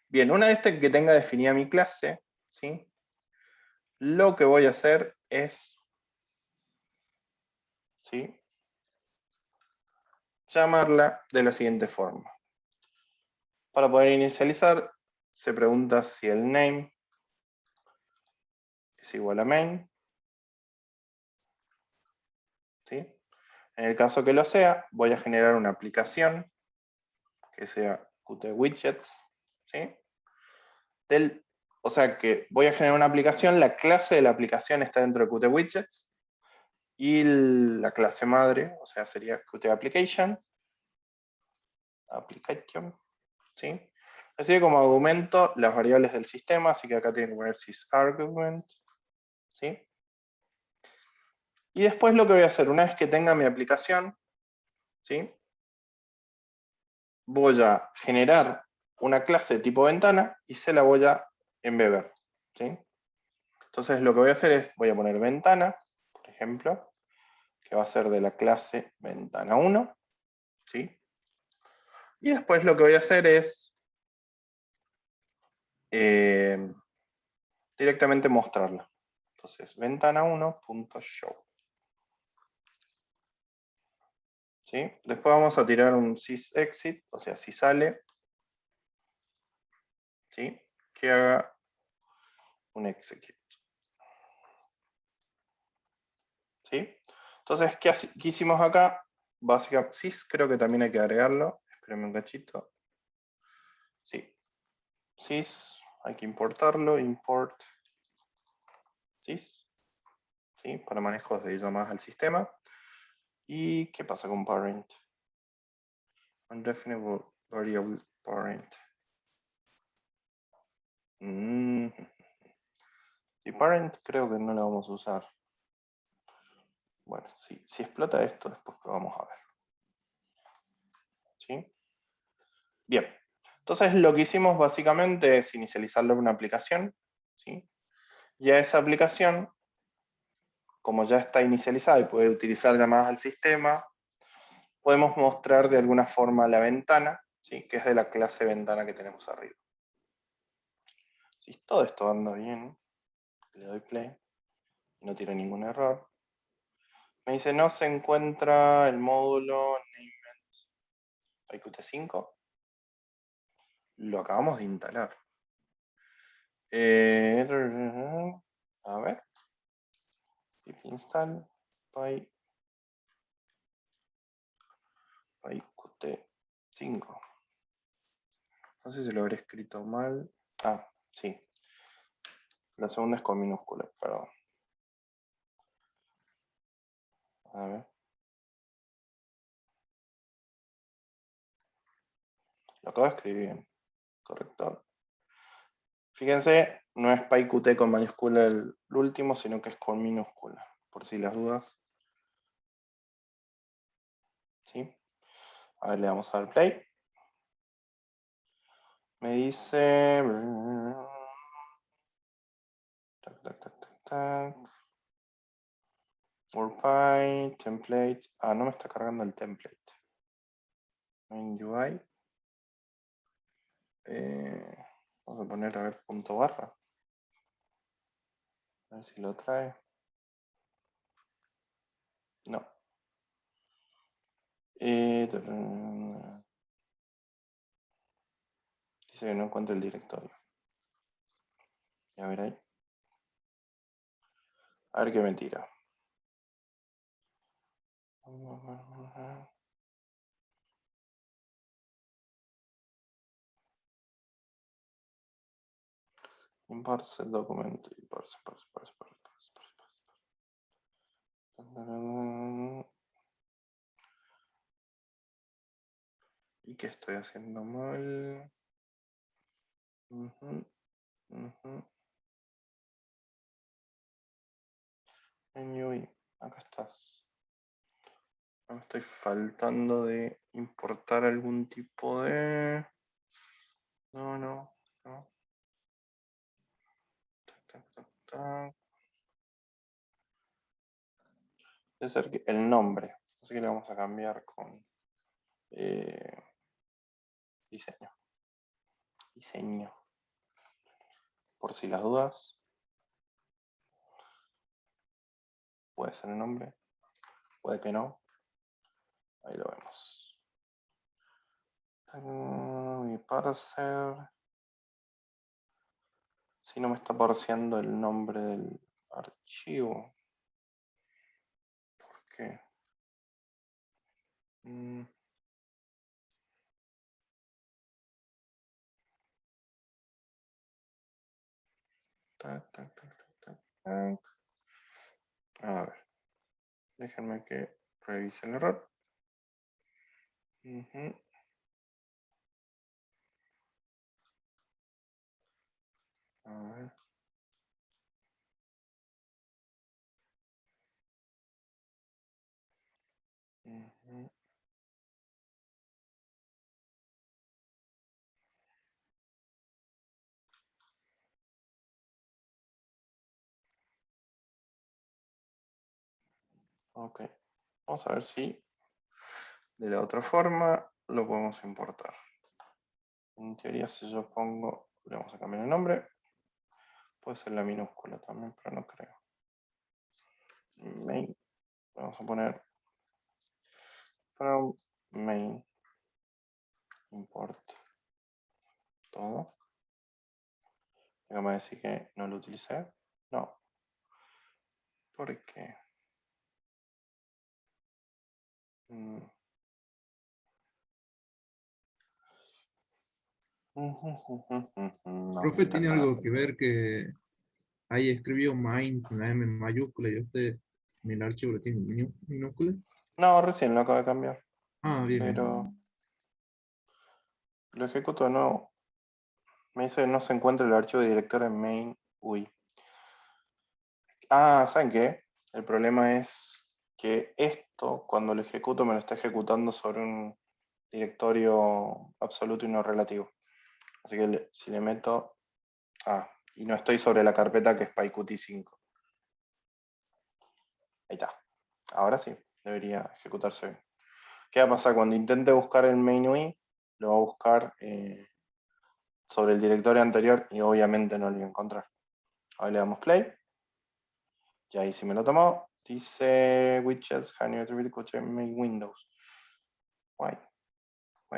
Bien, una vez que tenga definida mi clase, ¿sí? Lo que voy a hacer es, ¿sí? Llamarla de la siguiente forma. Para poder inicializar, se pregunta si el name es igual a main, ¿sí? En el caso que lo sea, voy a generar una aplicación que sea Qt Widgets, ¿sí? O sea que voy a generar una aplicación, la clase de la aplicación está dentro de Qt Widgets y la clase madre, o sea, sería Qt Application, ¿sí? Recibe como argumento las variables del sistema, así que acá tiene que poner sysargument, ¿sí? Y después lo que voy a hacer, una vez que tenga mi aplicación, ¿sí? Voy a generar una clase de tipo ventana y se la voy a embeber, ¿sí? Entonces lo que voy a hacer es, voy a poner ventana, por ejemplo, que va a ser de la clase ventana 1, ¿sí? Y después lo que voy a hacer es directamente mostrarla. Entonces, ventana1.show. ¿Sí? Después vamos a tirar un sysexit, o sea, si sale, ¿sí? Que haga un execute. ¿Sí? Entonces, ¿qué hicimos acá? Básicamente, sys creo que también hay que agregarlo. Espérenme un cachito. Sí. Sys, hay que importarlo. Import sys. ¿Sí? Para manejos de llamadas al sistema. ¿Y qué pasa con parent? Undefinable variable parent. Y parent creo que no lo vamos a usar. Bueno, si explota esto, después lo vamos a ver. ¿Sí? Bien. Entonces lo que hicimos básicamente es inicializarle una aplicación. ¿Sí? Y a esa aplicación, como ya está inicializada y puede utilizar llamadas al sistema, podemos mostrar de alguna forma la ventana, ¿sí? Que es de la clase ventana que tenemos arriba. Si todo esto anda bien, le doy play, no tiene ningún error. Me dice, no se encuentra el módulo Name Qt5. Lo acabamos de instalar. A ver. Pip install PyQt5. No sé si lo habré escrito mal. Ah, sí. La segunda es con minúsculas, perdón. A ver. Lo acabo de escribir bien. Corrector. Fíjense, no es PyQt con mayúscula el último, sino que es con minúscula. Por si las dudas. ¿Sí? A ver, le vamos a dar play. Me dice... WordPy, template. Ah, no me está cargando el template. Main UI. Vamos a poner a ver punto barra. A ver si lo trae. No. Dice que no encuentro el directorio. A ver ahí. A ver qué mentira. Parse documento. Parse. ¿Y qué estoy haciendo mal? Acá estás. Me estoy faltando de importar algún tipo de... No. Tac. Debe ser que el nombre. Así que le vamos a cambiar con diseño. Por si las dudas. Puede ser el nombre. Puede que no. Ahí lo vemos. Mi parser. Si no me está parseando el nombre del archivo. ¿Por qué? Tac. A ver. Déjenme que revise el error. A ver. Ok. Vamos a ver si de la otra forma lo podemos importar. En teoría, si yo pongo, le vamos a cambiar el nombre. Puede ser la minúscula también, pero no creo. Main. Vamos a poner from main import todo. Déjame decir que no lo utilicé. No. ¿Por qué? No, Profe, está ¿tiene acá. algo que ver que ahí escribió main con la M mayúscula y usted en el archivo lo tiene minúscula? No, recién lo acabo de cambiar. Ah, bien. Pero lo ejecuto de nuevo. Me dice no se encuentra el archivo de director en main UI. ¿Saben qué? El problema es que esto, cuando lo ejecuto, me lo está ejecutando sobre un directorio absoluto y no relativo. Así que si le meto... y no estoy sobre la carpeta que es PyQt5. Ahí está. Ahora sí, debería ejecutarse bien. ¿Qué va a pasar? Cuando intente buscar el main UI, lo va a buscar sobre el directorio anterior y obviamente no lo voy a encontrar. Ahora le damos play. Y ahí sí me lo tomó. Dice widgets, main Windows. Why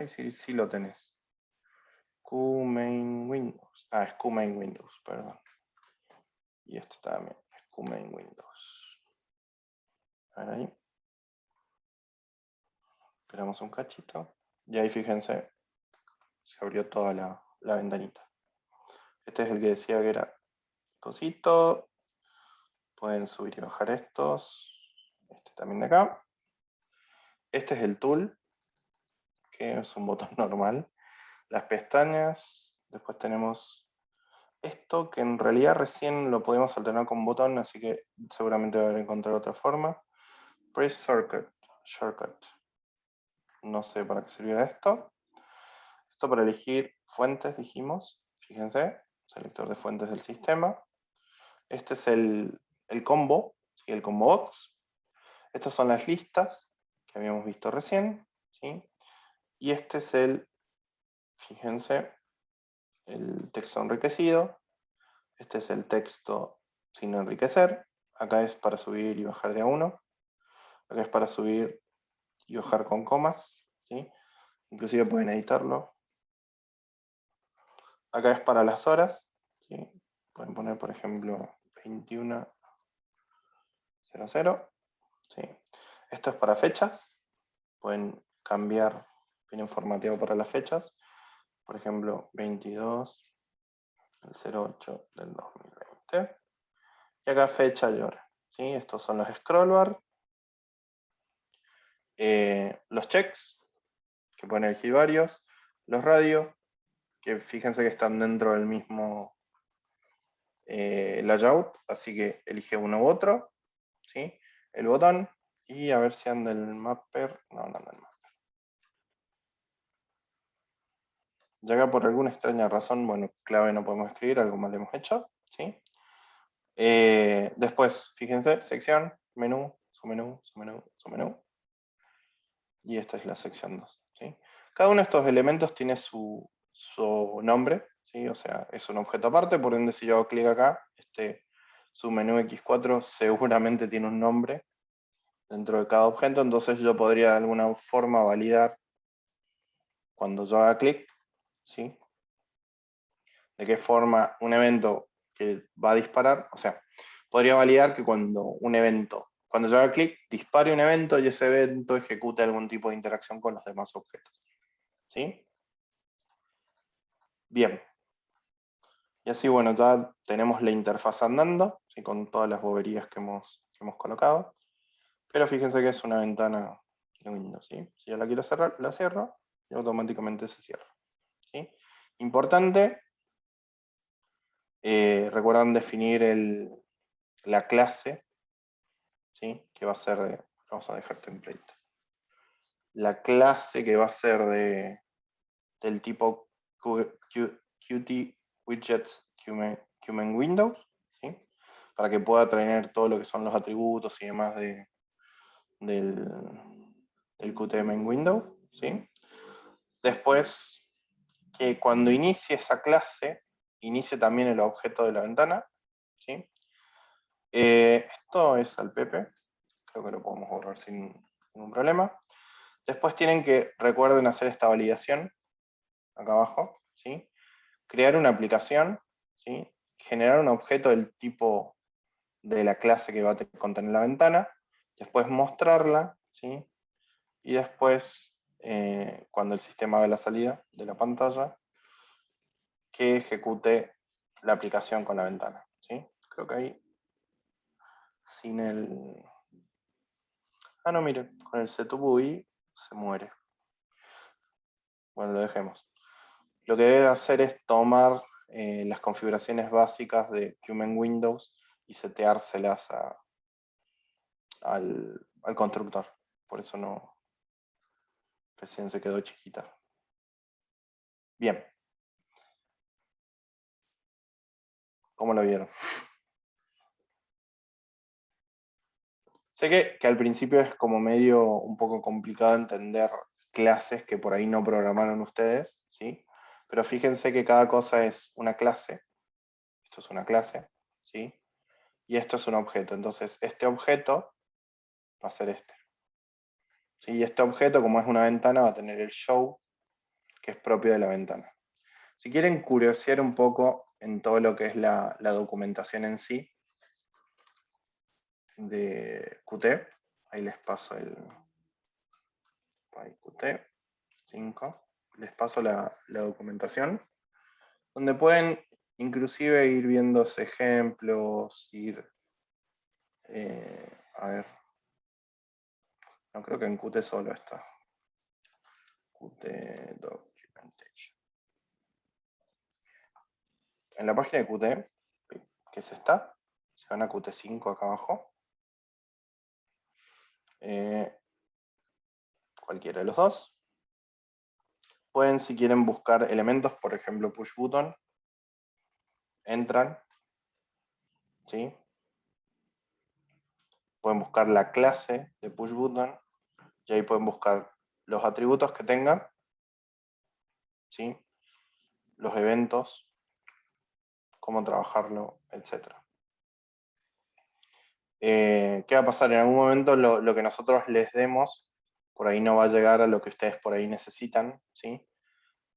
sí lo tenés. QMain Windows. Es QMain Windows, perdón. Y esto también es QMain Windows. A ver ahí. Esperamos un cachito. Y ahí fíjense, se abrió toda la ventanita. Este es el que decía que era cosito. Pueden subir y bajar estos. Este también de acá. Este es el tool, que es un botón normal. Las pestañas. Después tenemos esto, que en realidad recién lo podemos alternar con botón, así que seguramente va a encontrar otra forma. Press Shortcut. No sé para qué sirviera esto. Esto para elegir fuentes, dijimos. Fíjense, selector de fuentes del sistema. Este es el combo, ¿sí? El combo box. Estas son las listas que habíamos visto recién, ¿sí? Y este es fíjense, el texto enriquecido. Este es el texto sin enriquecer. Acá es para subir y bajar de a uno. Acá es para subir y bajar con comas, ¿sí? Inclusive pueden editarlo. Acá es para las horas, ¿sí? Pueden poner, por ejemplo, 21:00, ¿sí? Esto es para fechas. Pueden cambiar, viene formateado para las fechas. Por ejemplo, 22 el 08 del 2020. Y acá fecha y hora. ¿Sí? Estos son los scroll bar. Los checks, que pueden elegir varios. Los radios, que fíjense que están dentro del mismo layout, así que elige uno u otro. ¿Sí? El botón, y a ver si anda el mapper. No, no anda el mapper. Y acá por alguna extraña razón, bueno, clave no podemos escribir, algo más le hemos hecho. ¿Sí? Después, fíjense, sección, menú, submenú, submenú, submenú. Y esta es la sección 2. ¿Sí? Cada uno de estos elementos tiene su nombre, ¿sí? O sea, es un objeto aparte, por ende si yo hago clic acá, este submenú X4 seguramente tiene un nombre dentro de cada objeto, entonces yo podría de alguna forma validar cuando yo haga clic, ¿sí? De qué forma un evento que va a disparar, o sea, podría validar que cuando yo haga clic, dispare un evento y ese evento ejecute algún tipo de interacción con los demás objetos. ¿Sí? Bien. Y así, bueno, ya tenemos la interfaz andando, ¿sí? Con todas las boberías que hemos colocado. Pero fíjense que es una ventana de Windows, ¿sí? Si yo la quiero cerrar, la cierro y automáticamente se cierra. ¿Sí? Importante, recuerdan definir la clase, ¿sí? Que va a ser de, vamos a dejar template. La clase que va a ser del tipo Qt Widgets Qmen Windows, ¿sí? Para que pueda tener todo lo que son los atributos y demás del Qt Main Window, ¿sí? Después, que cuando inicie esa clase, inicie también el objeto de la ventana, ¿sí? Esto es al PP, creo que lo podemos borrar sin ningún problema. Después tienen que, recuerden hacer esta validación, acá abajo, ¿sí? Crear una aplicación, ¿sí? Generar un objeto del tipo de la clase que va a contener la ventana, después mostrarla, ¿sí? Y después, cuando el sistema haga la salida de la pantalla, que ejecute la aplicación con la ventana, ¿sí? Creo que ahí, sin el... Ah, no, mire, con el setup UI se muere. Bueno, lo dejemos. Lo que debe hacer es tomar las configuraciones básicas de Qmen Windows y seteárselas al constructor. Por eso no, recién se quedó chiquita. Bien. ¿Cómo lo vieron? Sé que al principio es como medio un poco complicado entender clases que por ahí no programaron ustedes, ¿sí? Pero fíjense que cada cosa es una clase. Esto es una clase, ¿sí? Y esto es un objeto. Entonces, este objeto va a ser este. ¿Sí? Y este objeto, como es una ventana, va a tener el show, que es propio de la ventana. Si quieren curiosear un poco en todo lo que es la documentación en sí de Qt, ahí les paso el Qt 5, les paso la documentación, donde pueden inclusive ir viendo ejemplos, a ver, no creo que en Qt solo está. Qt Documentation. En la página de Qt, que es esta, se van a Qt5 acá abajo. Cualquiera de los dos. Pueden, si quieren, buscar elementos, por ejemplo, push button. Entran. ¿Sí? Pueden buscar la clase de push button. Y ahí pueden buscar los atributos que tengan. ¿Sí? Los eventos. Cómo trabajarlo, etc. ¿Qué va a pasar? En algún momento lo que nosotros les demos, por ahí no va a llegar a lo que ustedes por ahí necesitan. ¿Sí?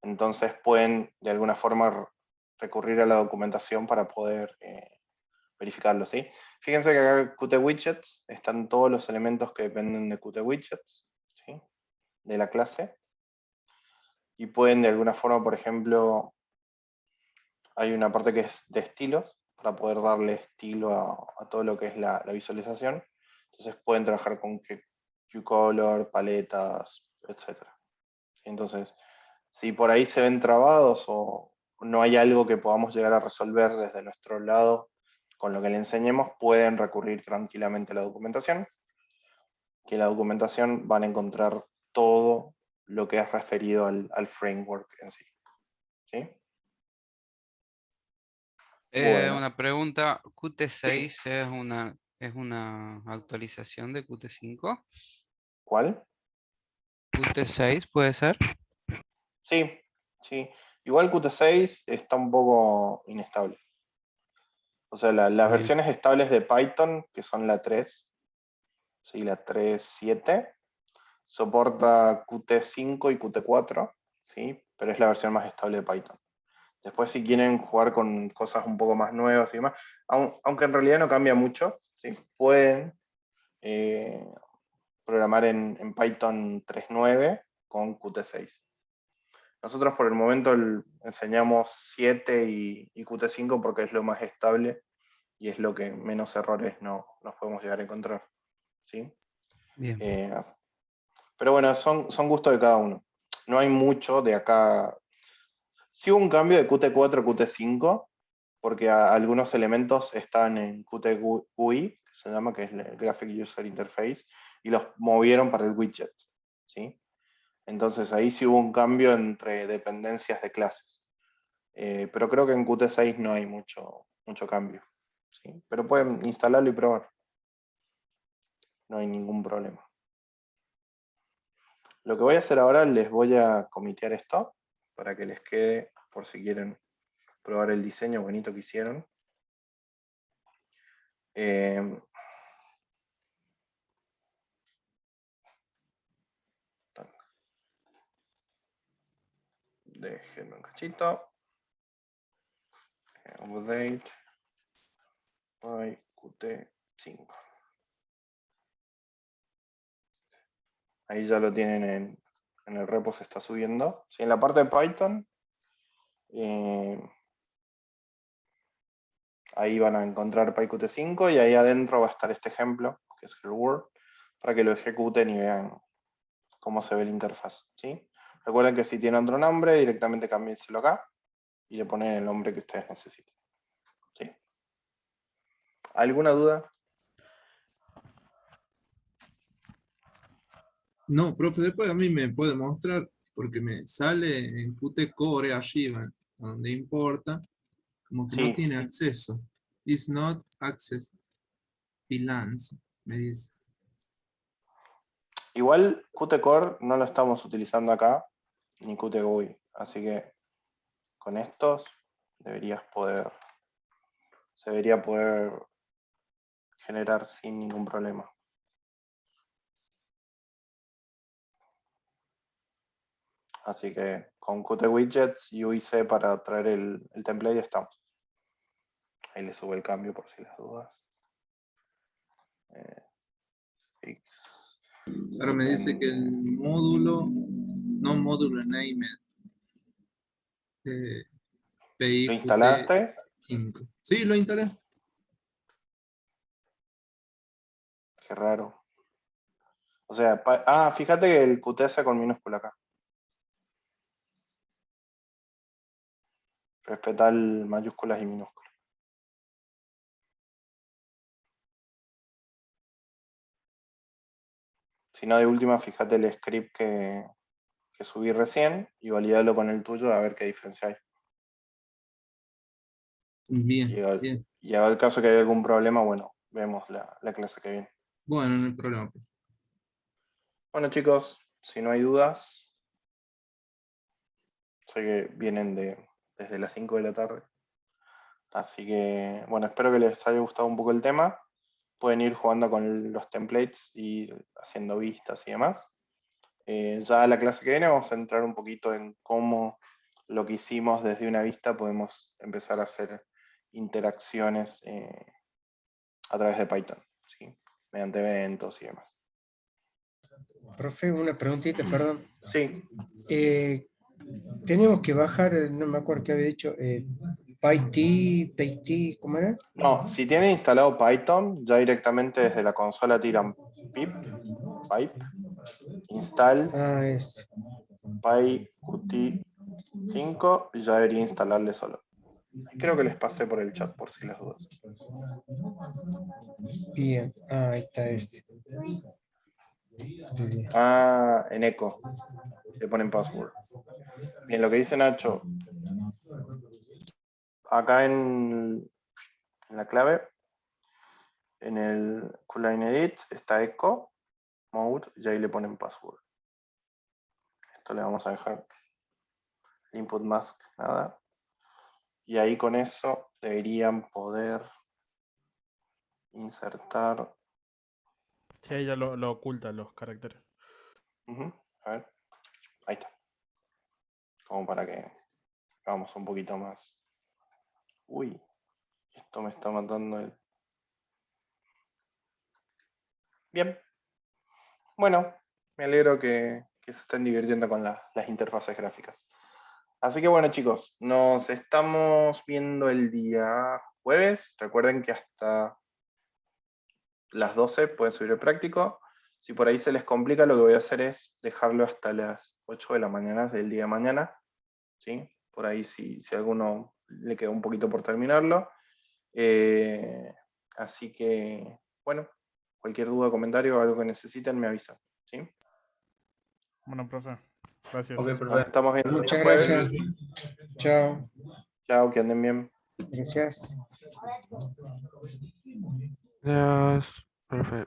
Entonces pueden de alguna forma recurrir a la documentación para poder verificarlo, ¿sí? Fíjense que acá en Qt Widgets están todos los elementos que dependen de Qt Widgets, ¿sí? De la clase. Y pueden de alguna forma, por ejemplo, Hay una parte que es de estilos, para poder darle estilo a todo lo que es la visualización. Entonces pueden trabajar con Qcolor, paletas, etc. Entonces, si por ahí se ven trabados o no hay algo que podamos llegar a resolver desde nuestro lado con lo que le enseñemos, pueden recurrir tranquilamente a la documentación, que en la documentación van a encontrar todo lo que es referido al framework en sí. ¿Sí? Bueno, Una pregunta, ¿Qt6 es una actualización de Qt5? ¿cuál? ¿Qt6 puede ser? Sí, sí. Igual Qt6 está un poco inestable. O sea, las Bien. versiones estables de Python, que son la 3, ¿sí? La 3.7, soporta Qt5 y Qt4, ¿sí? Pero es la versión más estable de Python. Después, si quieren jugar con cosas un poco más nuevas y demás, aunque en realidad no cambia mucho, ¿sí? Pueden programar en Python 3.9 con Qt6. Nosotros por el momento enseñamos 7 y Qt5 porque es lo más estable y es lo que menos errores nos podemos llegar a encontrar. ¿Sí? Bien. Pero bueno, son gustos de cada uno. No hay mucho de acá. Sí hubo un cambio de Qt4 a Qt5, porque algunos elementos están en Qt GUI, que se llama, que es el Graphic User Interface, y los movieron para el widget. ¿Sí? Entonces ahí sí hubo un cambio entre dependencias de clases. Pero creo que en Qt6 no hay mucho cambio. ¿Sí? Pero pueden instalarlo y probar. No hay ningún problema. Lo que voy a hacer ahora, les voy a comitear esto para que les quede por si quieren probar el diseño bonito que hicieron. Déjenme un cachito. Update by Qt5. Ahí ya lo tienen en el repo, se está subiendo. Sí, en la parte de Python, ahí van a encontrar PyQt5 y ahí adentro va a estar este ejemplo, que es el Word, para que lo ejecuten y vean cómo se ve la interfaz. ¿Sí? Recuerden que si tiene otro nombre, directamente cámbienselo acá y le ponen el nombre que ustedes necesiten. ¿Sí? ¿Alguna duda? No, profe, después a mí me puede mostrar, porque me sale en Qt Core arriba, donde importa, como que no Sí. tiene acceso. Is not access bilance, me dice. Igual Qt Core no lo estamos utilizando acá, ni Qt GUI, así que con estos se debería poder generar sin ningún problema. Así que con Qt Widgets y UIC para traer el template estamos. Ahí le subo el cambio por si las dudas. Fix. Ahora me dice que el módulo, no módulo named, ¿Lo instalaste? PIQT5. Sí, lo instalé. Qué raro. O sea, fíjate que el QTS con minúscula acá. Respetar mayúsculas y minúsculas. Si no, de última, fíjate el script que subí recién y validalo con el tuyo a ver qué diferencia hay. Bien, bien. Y a ver caso que haya algún problema, bueno, vemos la clase que viene. Bueno, no hay problema. Bueno, chicos, si no hay dudas, sé que vienen desde las 5 de la tarde. Así que, bueno, espero que les haya gustado un poco el tema. Pueden ir jugando con los templates y haciendo vistas y demás. Ya la clase que viene vamos a entrar un poquito en cómo lo que hicimos desde una vista podemos empezar a hacer interacciones a través de Python, ¿sí? Mediante eventos y demás. Profe, una preguntita, perdón. Sí. Tenemos que bajar, no me acuerdo qué había dicho, PyT, ¿cómo era? No, si tienen instalado Python, ya directamente desde la consola tiran pip, pipe, install Ah, es. pyqt5 y ya debería instalarle solo. Creo que les pasé por el chat por si las dudas. Bien. Ah, ahí está este. Ah, en eco. Le ponen password. Bien, lo que dice Nacho. Acá en la clave, en el Q-Line Edit, está eco, mode, y ahí le ponen password. Esto le vamos a dejar input mask, nada. Y ahí con eso deberían poder insertar. Sí, ahí ya lo oculta los caracteres. A ver, ahí está. Como para que hagamos un poquito más. Uy, esto me está matando el. Bien. Bueno, me alegro que se estén divirtiendo con las interfaces gráficas. Así que bueno, chicos, nos estamos viendo el día jueves. Recuerden que hasta las 12 pueden subir el práctico. Si por ahí se les complica, lo que voy a hacer es dejarlo hasta las 8 de la mañana del día de mañana. ¿Sí? Por ahí si a alguno le queda un poquito por terminarlo. Así que, bueno, cualquier duda, comentario o algo que necesiten, me avisan. ¿Sí? Bueno, profe. Gracias. Ok, Nos profe. estamos viendo el Muchas día jueves. gracias. Chao. Chao, que anden bien. Gracias. Adiós, profe.